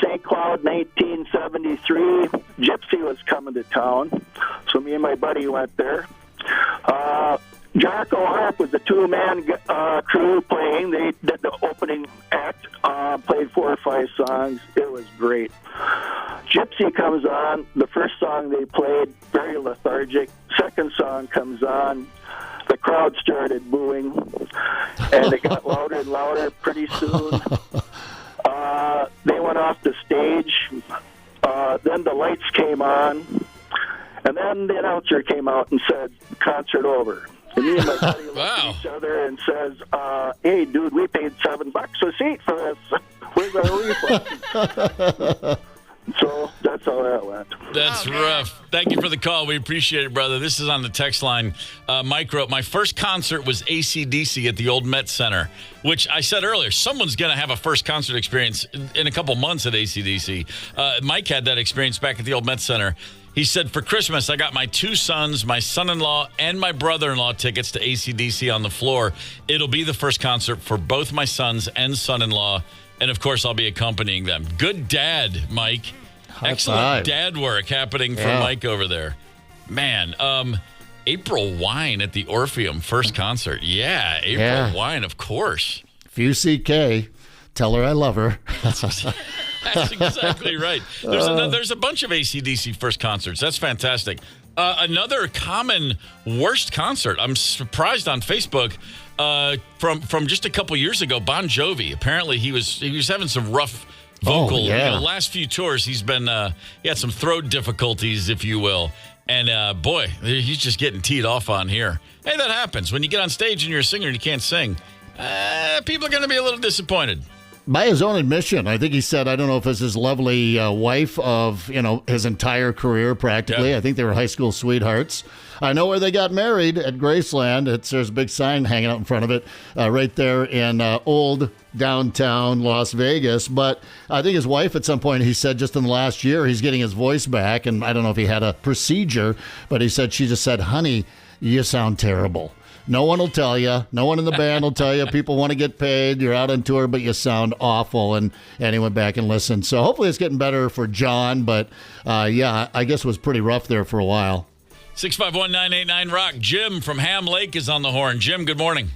St. Cloud, 1973. Gypsy was coming to town, so me and my buddy went there. Jocko Harp was a two-man crew playing. They did the opening act, played 4 or 5 songs. It was great. Gypsy comes on. The first song they played, very lethargic. Second song comes on. The crowd started booing, and it got louder and louder pretty soon. They went off the stage. Then the lights came on, and then the announcer came out and said, "Concert over." And me and my buddy looked at each other and says, "Hey, dude, we paid $7 a seat for this. Where's our refund?" So that's how that went. That's rough. Thank you for the call. We appreciate it, brother. This is on the text line. Mike wrote, my first concert was AC/DC at the old Met Center, which I said earlier, someone's going to have a first concert experience in a couple months at AC/DC. Mike had that experience back at the old Met Center. He said, for Christmas, I got my 2 sons, my son-in-law, and my brother-in-law tickets to AC/DC on the floor. It'll be the first concert for both my sons and son-in-law. And, of course, I'll be accompanying them. Good dad, Mike. Excellent dad work happening for Mike over there. Man, April Wine at the Orpheum, first concert. Yeah, April Wine, of course. If you see Kay, tell her I love her. That's exactly right. There's a bunch of AC/DC first concerts. That's fantastic. Another common worst concert. I'm surprised on Facebook from just a couple years ago. Bon Jovi. Apparently he was having some rough vocal. Last few tours he had some throat difficulties, if you will. And boy, he's just getting teed off on here. Hey, that happens when you get on stage and you're a singer and you can't sing. People are going to be a little disappointed. By his own admission, I think he said, I don't know if it's his lovely wife of, his entire career practically. Yep. I think they were high school sweethearts. I know where they got married, at Graceland. There's a big sign hanging out in front of it right there in old downtown Las Vegas. But I think his wife at some point, he said just in the last year, he's getting his voice back. And I don't know if he had a procedure, but he said, she just said, honey, you sound terrible. No one will tell you. No one in the band will tell you. People want to get paid. You're out on tour, but you sound awful. And he went back and listened. So hopefully it's getting better for John. But, I guess it was pretty rough there for a while. 651-989-ROCK. Jim from Ham Lake is on the horn. Jim, good morning.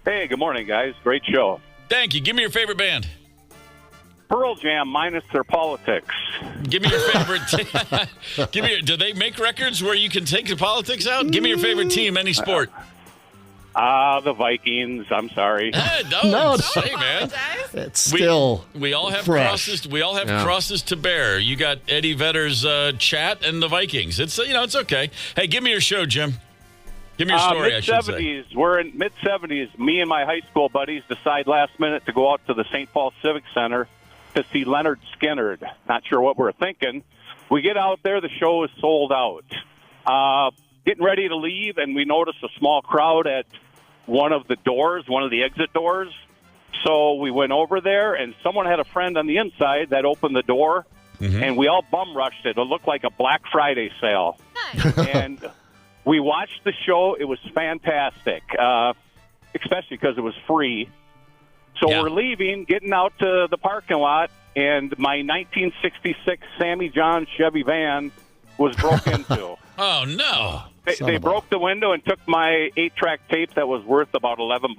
Hey, good morning, guys. Great show. Thank you. Give me your favorite band. Pearl Jam minus their politics. Give me your favorite. Do they make records where you can take the politics out? Give me your favorite team, any sport. The Vikings. I'm sorry. No, say, man. It's still we all have fresh. crosses. We all have crosses to bear. You got Eddie Vedder's chat and the Vikings. It's it's okay. Hey, give me your show, Jim. Give me your story. Mid-70s. We're in mid-70s. Me and my high school buddies decide last minute to go out to the St. Paul Civic Center to see Leonard Skinner. Not sure what we're thinking. We get out there. The show is sold out. Getting ready to leave, and we notice a small crowd at one of the exit doors. So we went over there, and someone had a friend on the inside that opened the door, and we all bum rushed it. It looked like a Black Friday sale. Nice. And we watched the show. It was fantastic, especially because it was free. So we're leaving, getting out to the parking lot, and my 1966 Sammy John Chevy van was broke into. Oh, no. They broke the window and took my 8-track tape that was worth about $11.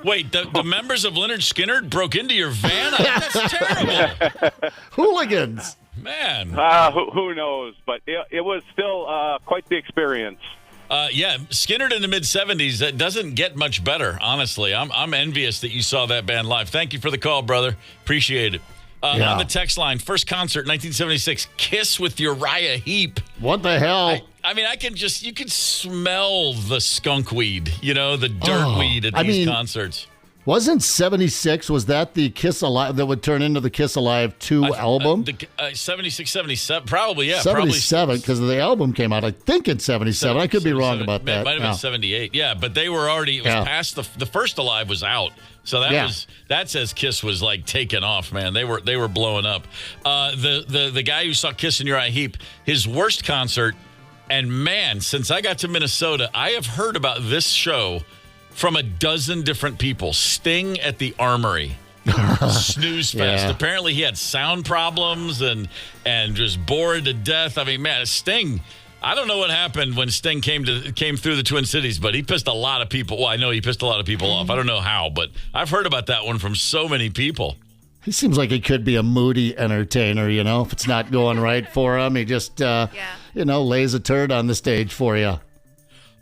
Wait, the members of Leonard Skinner broke into your van? That's terrible. Hooligans. Man. Who knows? But it was still quite the experience. Skinner in the mid-70s. That doesn't get much better, honestly. I'm envious that you saw that band live. Thank you for the call, brother. Appreciate it. On the text line, first concert, 1976, Kiss with Uriah Heep. What the hell? I mean, you can smell the skunk weed, the dirt weed at these concerts. Wasn't 76, was that the Kiss Alive that would turn into the Kiss Alive 2 album? 76, 77, probably, yeah. 77, because the album came out, I think, in 77. I could be wrong about that. It might have been 78, yeah. But they were already, it was past, the first Alive was out. So that says Kiss was like taking off, man. They were blowing up. The guy who saw Kiss in Uriah Heep, his worst concert, and man, since I got to Minnesota, I have heard about this show from a dozen different people. Sting at the Armory. Snooze fest. Apparently he had sound problems and just bored to death. I mean, man, Sting, I don't know what happened when Sting came through the Twin Cities, but he pissed a lot of people. Well, I know he pissed a lot of people off. I don't know how, but I've heard about that one from so many people. He seems like he could be a moody entertainer, if it's not going right for him. He just, lays a turd on the stage for you.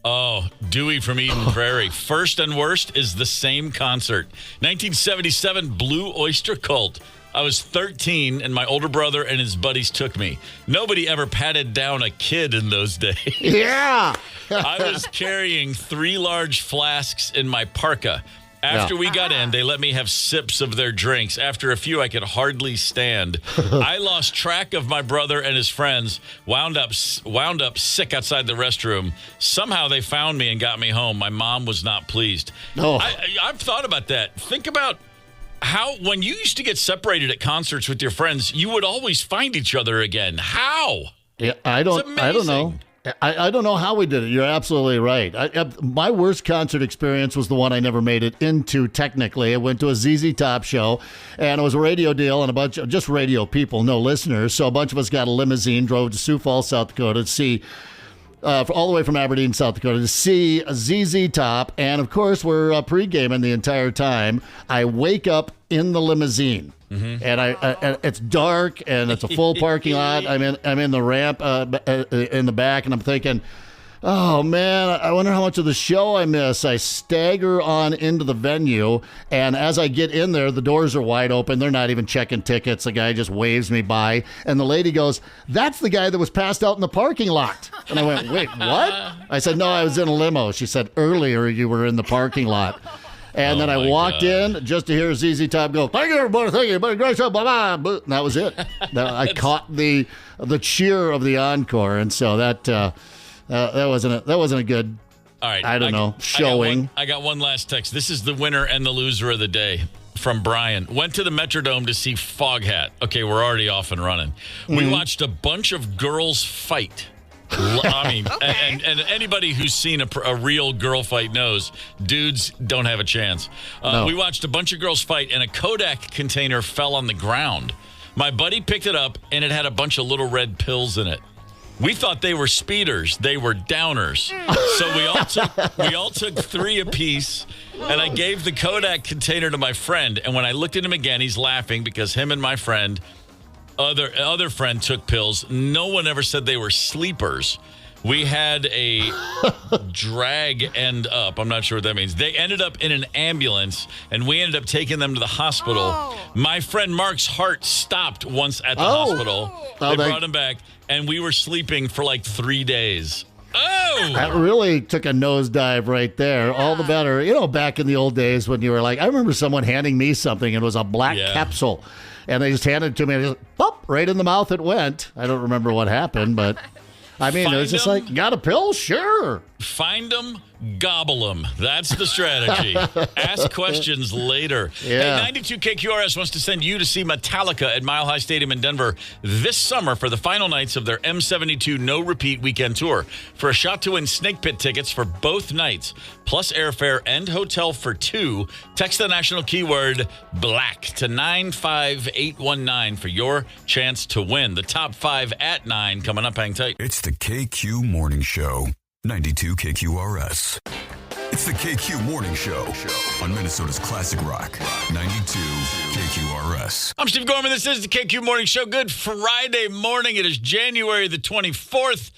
Oh, Dewey from Eden Prairie. First and Worst is the same concert. 1977 Blue Oyster Cult. I was 13, and my older brother and his buddies took me. Nobody ever patted down a kid in those days. Yeah! I was carrying 3 large flasks in my parka. After we got in, they let me have sips of their drinks. After a few, I could hardly stand. I lost track of my brother and his friends, wound up sick outside the restroom. Somehow they found me and got me home. My mom was not pleased. Oh. I've thought about that. Think about how, when you used to get separated at concerts with your friends, you would always find each other again. How? Yeah, I don't know. I don't know how we did it. You're absolutely right. My worst concert experience was the one I never made it into, technically. I went to a ZZ Top show, and it was a radio deal and a bunch of just radio people, no listeners. So a bunch of us got a limousine, drove to Sioux Falls, South Dakota to see, all the way from Aberdeen, South Dakota, to see a ZZ Top. And, of course, we're pre-gaming the entire time. I wake up in the limousine. Mm-hmm. And it's dark and it's a full parking lot. I'm in the ramp in the back, and I'm thinking, oh man, I wonder how much of the show I miss. I stagger on into the venue, and as I get in there, the doors are wide open. They're not even checking tickets. The guy just waves me by, and the lady goes, "That's the guy that was passed out in the parking lot." And I went, "Wait, what?" I said, "No, I was in a limo." She said, "Earlier you were in the parking lot." And then I walked in just to hear ZZ Top go, "Thank you, everybody. Thank you, everybody. Great show, blah, blah." And that was it. I caught the cheer of the encore, and so that wasn't a good. All right, I don't know, showing. I got one last text. This is the winner and the loser of the day from Brian. Went to the Metrodome to see Foghat. Okay, we're already off and running. Mm-hmm. We watched a bunch of girls fight. I mean, okay. and anybody who's seen a real girl fight knows dudes don't have a chance. No. We watched a bunch of girls fight, and a Kodak container fell on the ground. My buddy picked it up, and it had a bunch of little red pills in it. We thought they were speeders. They were downers. So we all took 3 apiece, and I gave the Kodak container to my friend. And when I looked at him again, he's laughing because him and my friend, other friend, took pills. No one ever said they were sleepers. We had a drag end up. I'm not sure what that means. They ended up in an ambulance, and we ended up taking them to the hospital. Oh. My friend Mark's heart stopped once at the hospital. They brought him back, and we were sleeping for like 3 days. Oh! That really took a nosedive right there. Yeah. All the better. Back in the old days when you were like, I remember someone handing me something, and it was a black capsule. And they just handed it to me, and just, pop, right in the mouth it went. I don't remember what happened, but I mean, it was just like, got a pill? Sure. Find them, gobble them. That's the strategy. Ask questions later. Yeah. Hey, 92 KQRS wants to send you to see Metallica at Mile High Stadium in Denver this summer for the final nights of their M72 No Repeat weekend tour. For a shot to win Snake Pit tickets for both nights, plus airfare and hotel for 2, text the national keyword BLACK to 95819 for your chance to win. The top 5 at 9 coming up. Hang tight. It's the KQ Morning Show. 92 KQRS. It's the KQ Morning Show on Minnesota's Classic Rock. 92 KQRS. I'm Steve Gorman. This is the KQ Morning Show. Good Friday morning. It is January the 24th.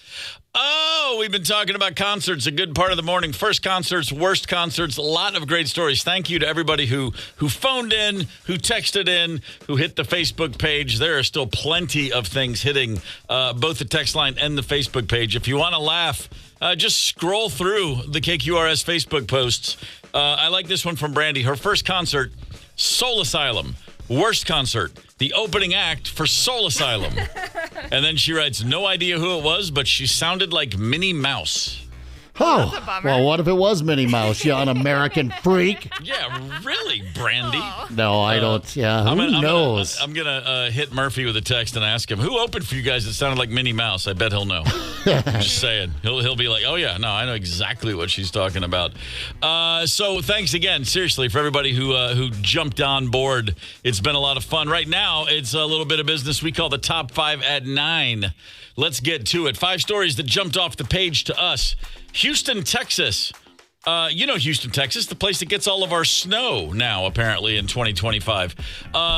Oh, we've been talking about concerts a good part of the morning. First concerts, worst concerts, a lot of great stories. Thank you to everybody who phoned in, who texted in, who hit the Facebook page. There are still plenty of things hitting both the text line and the Facebook page. If you want to laugh, just scroll through the KQRS Facebook posts. I like this one from Brandy. Her first concert, Soul Asylum. Worst concert, the opening act for Soul Asylum. And then she writes, no idea who it was, but she sounded like Minnie Mouse. Oh, well, what if it was Minnie Mouse, you un-American freak? Yeah, really, Brandy? No, I don't. Yeah, who knows? I'm going to hit Murphy with a text and ask him, who opened for you guys that sounded like Minnie Mouse? I bet he'll know. Just saying. He'll be like, oh, yeah, no, I know exactly what she's talking about. So thanks again, seriously, for everybody who jumped on board. It's been a lot of fun. Right now, it's a little bit of business we call the Top 5 at 9. Let's get to it. 5 stories that jumped off the page to us. Houston, Texas. You know Houston, Texas, the place that gets all of our snow now, apparently, in 2025.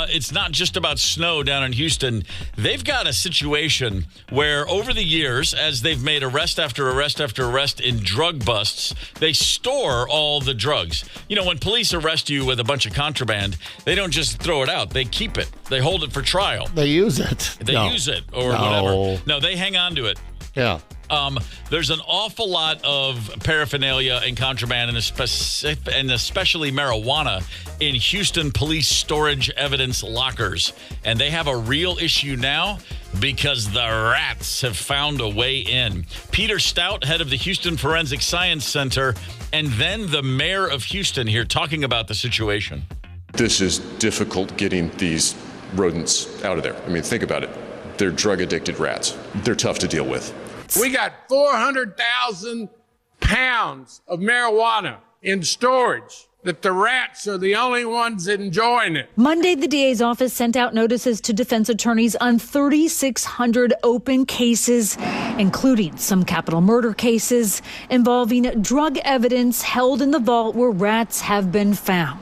It's not just about snow down in Houston. They've got a situation where over the years, as they've made arrest after arrest after arrest in drug busts, they store all the drugs. You know, when police arrest you with a bunch of contraband, they don't just throw it out. They keep it. They hold it for trial. They use it. They use it or whatever. No, they hang on to it. Yeah. There's an awful lot of paraphernalia and contraband, and especially marijuana, in Houston police storage evidence lockers. And they have a real issue now because the rats have found a way in. Peter Stout, head of the Houston Forensic Science Center, and then the mayor of Houston here talking about the situation. This is difficult getting these rodents out of there. I mean, think about it. They're drug-addicted rats. They're tough to deal with. We got 400,000 pounds of marijuana in storage that the rats are the only ones enjoying it. Monday, the DA's office sent out notices to defense attorneys on 3,600 open cases, including some capital murder cases involving drug evidence held in the vault where rats have been found.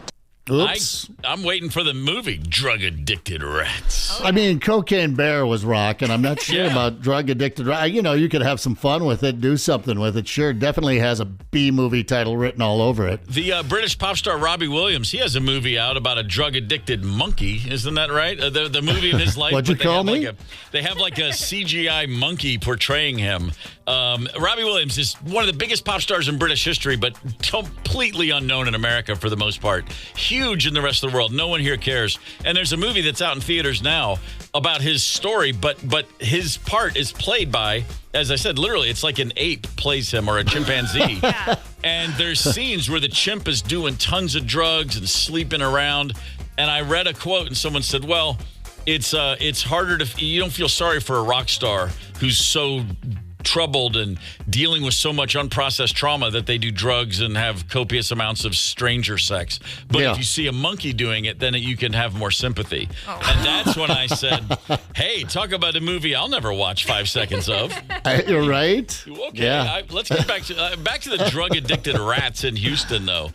Oops. I'm waiting for the movie, Drug Addicted Rats. I mean, Cocaine Bear was rocking. I'm not sure about Drug Addicted Rats. You know, you could have some fun with it, do something with it. Sure, definitely has a B-movie title written all over it. The British pop star Robbie Williams, he has a movie out about a drug-addicted monkey. Isn't that right? The movie of his life. What'd you call me? They have like a CGI monkey portraying him. Robbie Williams is one of the biggest pop stars in British history, but completely unknown in America for the most part. Huge in the rest of the world. No one here cares. And there's a movie that's out in theaters now about his story, but his part is played by, as I said, literally, it's like an ape plays him or a chimpanzee. And there's scenes where the chimp is doing tons of drugs and sleeping around. And I read a quote and someone said, well, it's harder to, you don't feel sorry for a rock star who's so troubled and dealing with so much unprocessed trauma that they do drugs and have copious amounts of stranger sex. But if you see a monkey doing it, then you can have more sympathy. And that's when I said, hey, talk about a movie I'll never watch 5 seconds of. You're right. Okay, yeah. Let's get back to the drug-addicted rats in Houston, though.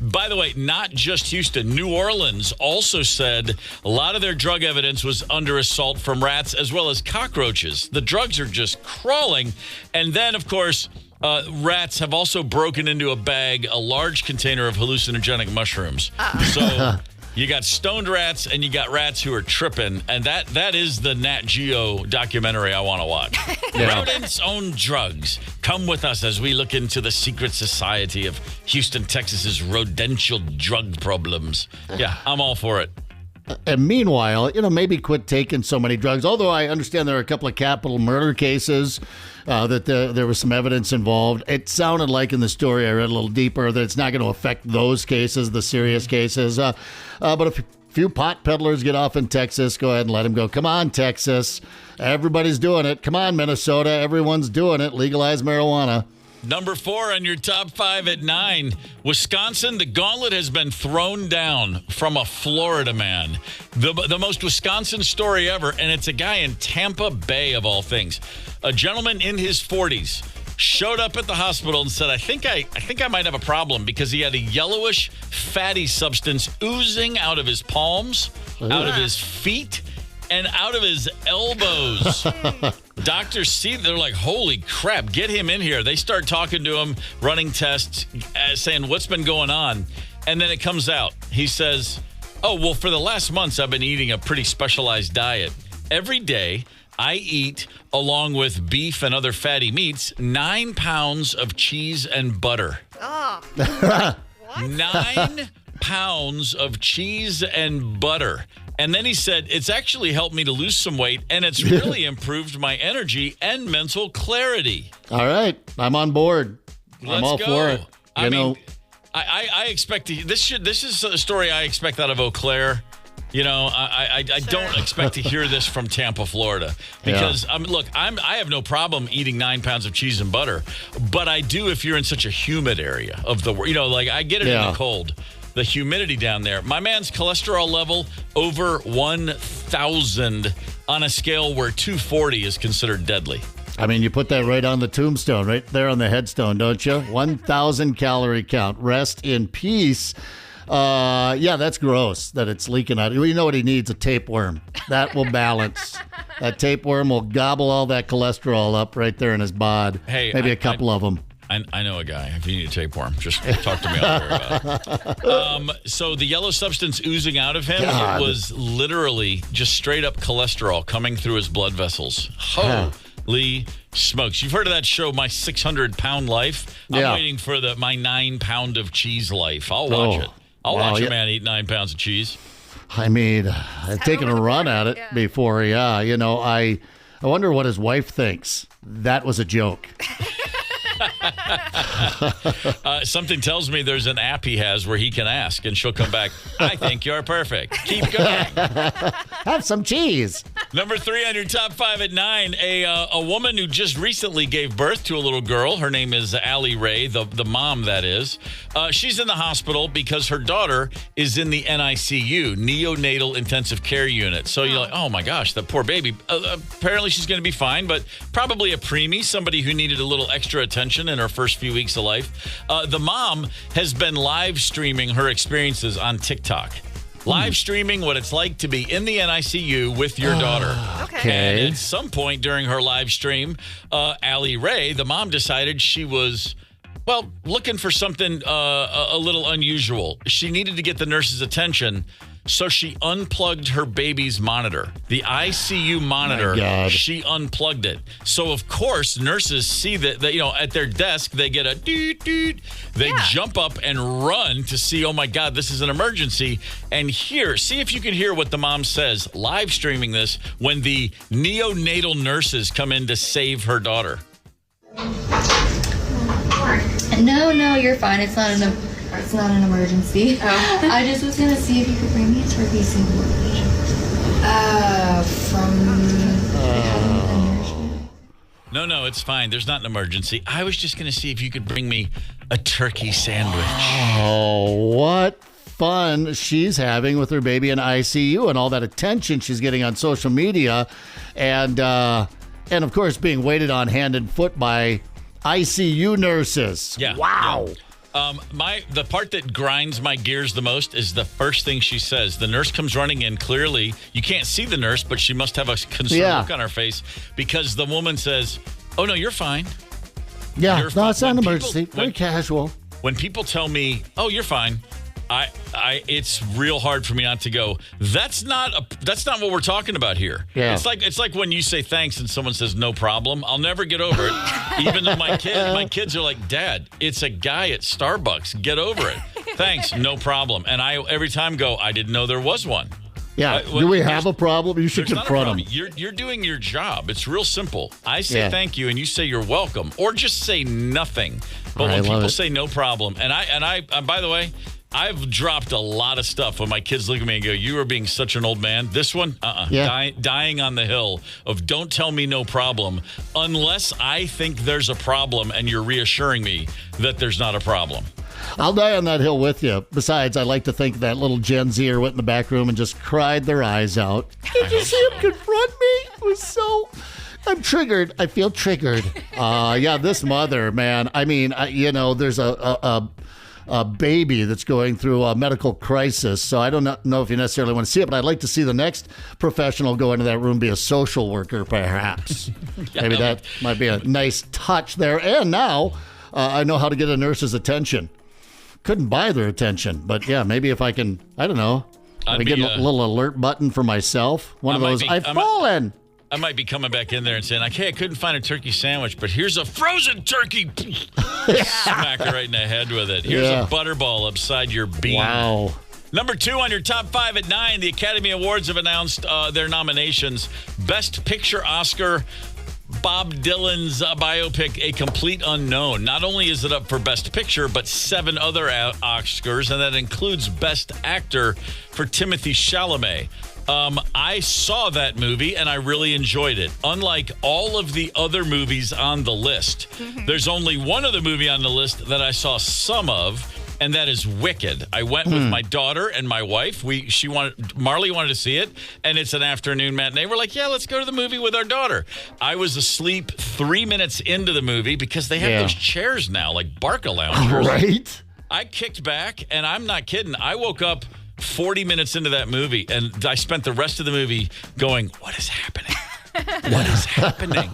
By the way, not just Houston. New Orleans also said a lot of their drug evidence was under assault from rats as well as cockroaches. The drugs are just crawling. And then, of course, rats have also broken into a large container of hallucinogenic mushrooms. So you got stoned rats and you got rats who are tripping. And that is the Nat Geo documentary I want to watch. Rodents own drugs. Come with us as we look into the secret society of Houston, Texas's rodential drug problems. Yeah, I'm all for it. And meanwhile, maybe quit taking so many drugs. Although I understand there are a couple of capital murder cases that there was some evidence involved. It sounded like in the story I read a little deeper that it's not going to affect those cases, the serious cases. But if a few pot peddlers get off in Texas, go ahead and let them go. Come on, Texas. Everybody's doing it. Come on, Minnesota. Everyone's doing it. Legalize marijuana. Number 4 on your top 5 at 9. Wisconsin, the gauntlet has been thrown down from a Florida man. The most Wisconsin story ever, and it's a guy in Tampa Bay, of all things. A gentleman in his 40s showed up at the hospital and said, I think I might have a problem, because he had a yellowish, fatty substance oozing out of his palms, out of his feet, and out of his elbows. Doctors see, they're like, holy crap, get him in here. They start talking to him, running tests, saying, what's been going on? And then it comes out. He says, oh, well, for the last months, I've been eating a pretty specialized diet. Every day, I eat, along with beef and other fatty meats, 9 pounds of cheese and butter. Oh. 9 pounds of cheese and butter. And then he said, it's actually helped me to lose some weight, and it's really improved my energy and mental clarity. All right. I'm on board. I'm all go. for it. I expect to, this is a story I expect out of Eau Claire. I don't expect to hear this from Tampa, Florida, because I have no problem eating 9 pounds of cheese and butter, but I do if you're in such a humid area of the world. Like I get it in the cold, the humidity down there. My man's cholesterol level over 1,000 on a scale where 240 is considered deadly. I mean, you put that right on the tombstone, right there on the headstone, don't you? 1,000 calorie count. Rest in peace. That's gross that it's leaking out. You know what he needs? A tapeworm. That will balance. That tapeworm will gobble all that cholesterol up right there in his bod. Hey, maybe a couple of them. I know a guy. If you need a tapeworm, just talk to me out there about it. So the yellow substance oozing out of him, it was literally just straight up cholesterol coming through his blood vessels. Holy smokes. You've heard of that show, My 600-Pound Life? I'm waiting for my 9 pound of cheese life. I'll watch it. I'll watch a man eat 9 pounds of cheese. I mean, I've taken a run at it before. I wonder what his wife thinks. That was a joke. Something tells me there's an app he has where he can ask, and she'll come back, I think you're perfect. Keep going. Have some cheese. Number 3 on your top 5 at 9, a woman who just recently gave birth to a little girl. Her name is Allie Ray, the mom, that is. She's in the hospital because her daughter is in the NICU, neonatal intensive care unit. So you're like, oh my gosh, that poor baby. Apparently she's going to be fine, but probably a preemie, somebody who needed a little extra attention in her first few weeks of life. The mom has been live streaming her experiences on TikTok. Live streaming what it's like to be in the NICU with your daughter. Okay. And at some point during her live stream, Allie Ray, the mom, decided she was, looking for something a little unusual. She needed to get the nurse's attention, so she unplugged her baby's monitor. The ICU monitor, she unplugged it. So, of course, nurses see that, at their desk, they get a doot. They jump up and run to see, oh, my God, this is an emergency. And see if you can hear what the mom says, live streaming this, when the neonatal nurses come in to save her daughter. No, you're fine. It's not an emergency. Oh. I just was gonna see if you could bring me a turkey sandwich. No, it's fine. There's not an emergency. I was just gonna see if you could bring me a turkey sandwich. Oh, what fun she's having with her baby in ICU and all that attention she's getting on social media, and of course being waited on hand and foot by ICU nurses. Yeah. Wow. Yeah. The part that grinds my gears the most is the first thing she says. The nurse comes running in. Clearly, you can't see the nurse, but she must have a concerned look on her face because the woman says, "Oh no, you're fine." Yeah, it's not an emergency. Very casual. When people tell me, "Oh, you're fine," it's real hard for me not to go, that's not what we're talking about here. Yeah. It's like when you say thanks and someone says no problem. I'll never get over it. Even though my kids are like, Dad, it's a guy at Starbucks. Get over it. Thanks, no problem. And I every time go, I didn't know there was one. Yeah. Do we have a problem? You should confront them. You're doing your job. It's real simple. I say thank you and you say you're welcome, or just say nothing. But when people say no problem, and I by the way, I've dropped a lot of stuff when my kids look at me and go, you are being such an old man. This one, dying on the hill of don't tell me no problem unless I think there's a problem and you're reassuring me that there's not a problem. I'll die on that hill with you. Besides, I like to think that little Gen Zer went in the back room and just cried their eyes out. Did you see him confront me? It was so... I'm triggered. I feel triggered. This mother, man. I mean, there's a baby that's going through a medical crisis. So I don't know if you necessarily want to see it, but I'd like to see the next professional go into that room be a social worker, perhaps. Maybe that might be a nice touch there. And now I know how to get a nurse's attention. Couldn't buy their attention, but maybe if I can, I don't know. I get a little alert button for myself. One of those, I've fallen. I might be coming back in there and saying, okay, I couldn't find a turkey sandwich, but here's a frozen turkey. Smack her right in the head with it. Here's a butterball upside your bean. Wow. Number 2 on your top 5 at 9, the Academy Awards have announced their nominations. Best Picture Oscar, Bob Dylan's biopic, A Complete Unknown. Not only is it up for Best Picture, but 7 other Oscars, and that includes Best Actor for Timothée Chalamet. I saw that movie, and I really enjoyed it. Unlike all of the other movies on the list, there's only one other movie on the list that I saw some of, and that is Wicked. I went with my daughter and my wife. Marley wanted to see it, and it's an afternoon matinee. We're like, yeah, let's go to the movie with our daughter. I was asleep 3 minutes into the movie because they have those chairs now, like Barca loungers. Right? I kicked back, and I'm not kidding. I woke up 40 minutes into that movie, and I spent the rest of the movie going, what is happening? What is happening?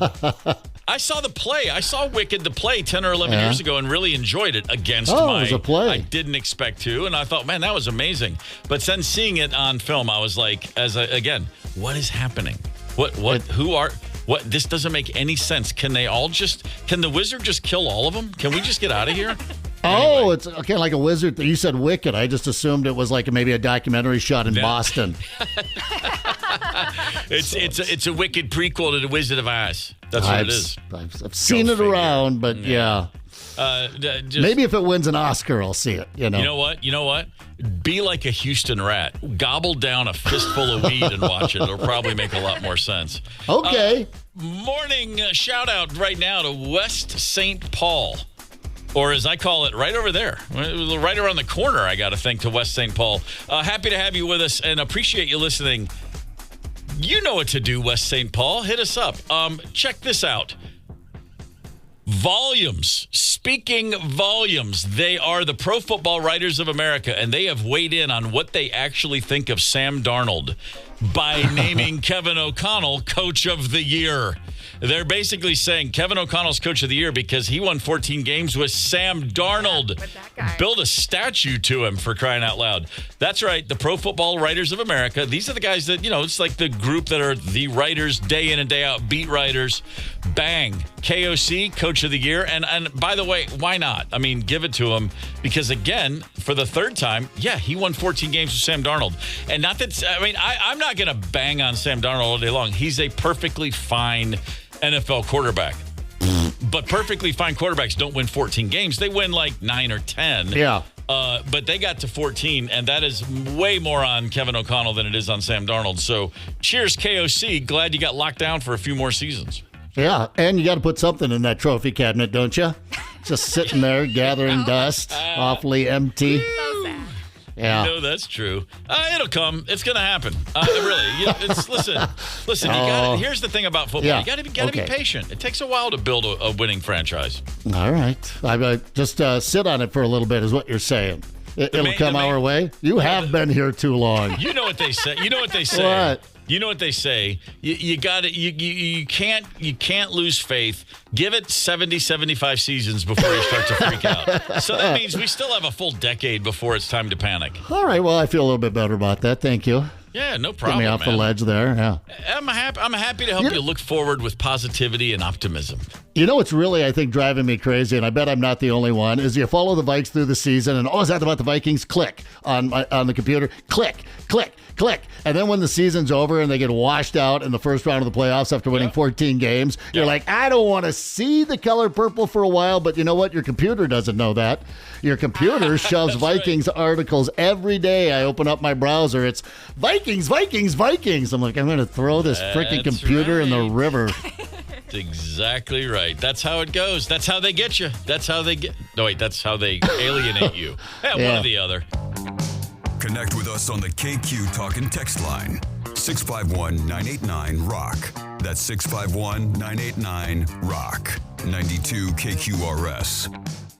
I saw the play. I saw Wicked, the play, 10 or 11 years ago and really enjoyed it against it was a play. I didn't expect to, and I thought, man, that was amazing. But then seeing it on film, I was like, again, what is happening? This doesn't make any sense. Can the wizard just kill all of them? Can we just get out of here? Oh, it's okay, like a wizard. You said Wicked. I just assumed it was like maybe a documentary shot in Boston. It's a Wicked prequel to The Wizard of Oz. That's what it is. I've seen it around, but yeah. Maybe if it wins an Oscar, I'll see it. You know what? Be like a Houston rat. Gobble down a fistful of weed and watch it. It'll probably make a lot more sense. Okay. Morning shout out right now to West St. Paul. Or as I call it, right over there, right around the corner, I got to think, to West St. Paul. Happy to have you with us and appreciate you listening. You know what to do, West St. Paul. Hit us up. Check this out. Volumes. Speaking volumes. They are the Pro Football Writers of America, and they have weighed in on what they actually think of Sam Darnold by naming Kevin O'Connell Coach of the Year. They're basically saying Kevin O'Connell's Coach of the Year because he won 14 games with Sam Darnold. Build a statue to him, for crying out loud. That's right, the Pro Football Writers of America. These are the guys that, it's like the group that are the writers, day in and day out, beat writers. Bang. KOC, Coach of the Year. And by the way, why not? I mean, give it to him because, again, for the third time, he won 14 games with Sam Darnold. And not that, I'm not going to bang on Sam Darnold all day long. He's a perfectly fine NFL quarterback. But perfectly fine quarterbacks don't win 14 games. They win like 9 or 10. Yeah. But they got to 14, and that is way more on Kevin O'Connell than it is on Sam Darnold. So cheers, KOC. Glad you got locked down for a few more seasons. Yeah, and you got to put something in that trophy cabinet, don't you? Just sitting there gathering dust, awfully empty. Yeah. That's true. It'll come. It's going to happen. Really. Listen. Here's the thing about football. Yeah. You got to be patient. It takes a while to build a winning franchise. All right. I just sit on it for a little bit is what you're saying. It'll come our way. You have been here too long. You know what they say. What? You know what they say. You got it. You can't lose faith. Give it 70, 75 seasons before you start to freak out. So that means we still have a full decade before it's time to panic. All right. Well, I feel a little bit better about that. Thank you. Yeah, no problem. Get me off the ledge there. Yeah. I'm happy to help you look forward with positivity and optimism. You know what's really, I think, driving me crazy, and I bet I'm not the only one, is you follow the Vikes through the season, and is that about the Vikings? Click on the computer. Click. And then when the season's over and they get washed out in the first round of the playoffs after winning 14 games, you're like, I don't want to see the color purple for a while, but you know what? Your computer doesn't know that. Your computer shoves Vikings articles every day. I open up my browser. It's Vikings. I'm like, I'm going to throw this freaking computer in the river. That's exactly right. That's how it goes. That's how they get you. That's how they alienate you. One or the other. Connect with us on the KQ Talk and Text line. 651-989-ROCK. That's 651-989-ROCK. 92 KQRS.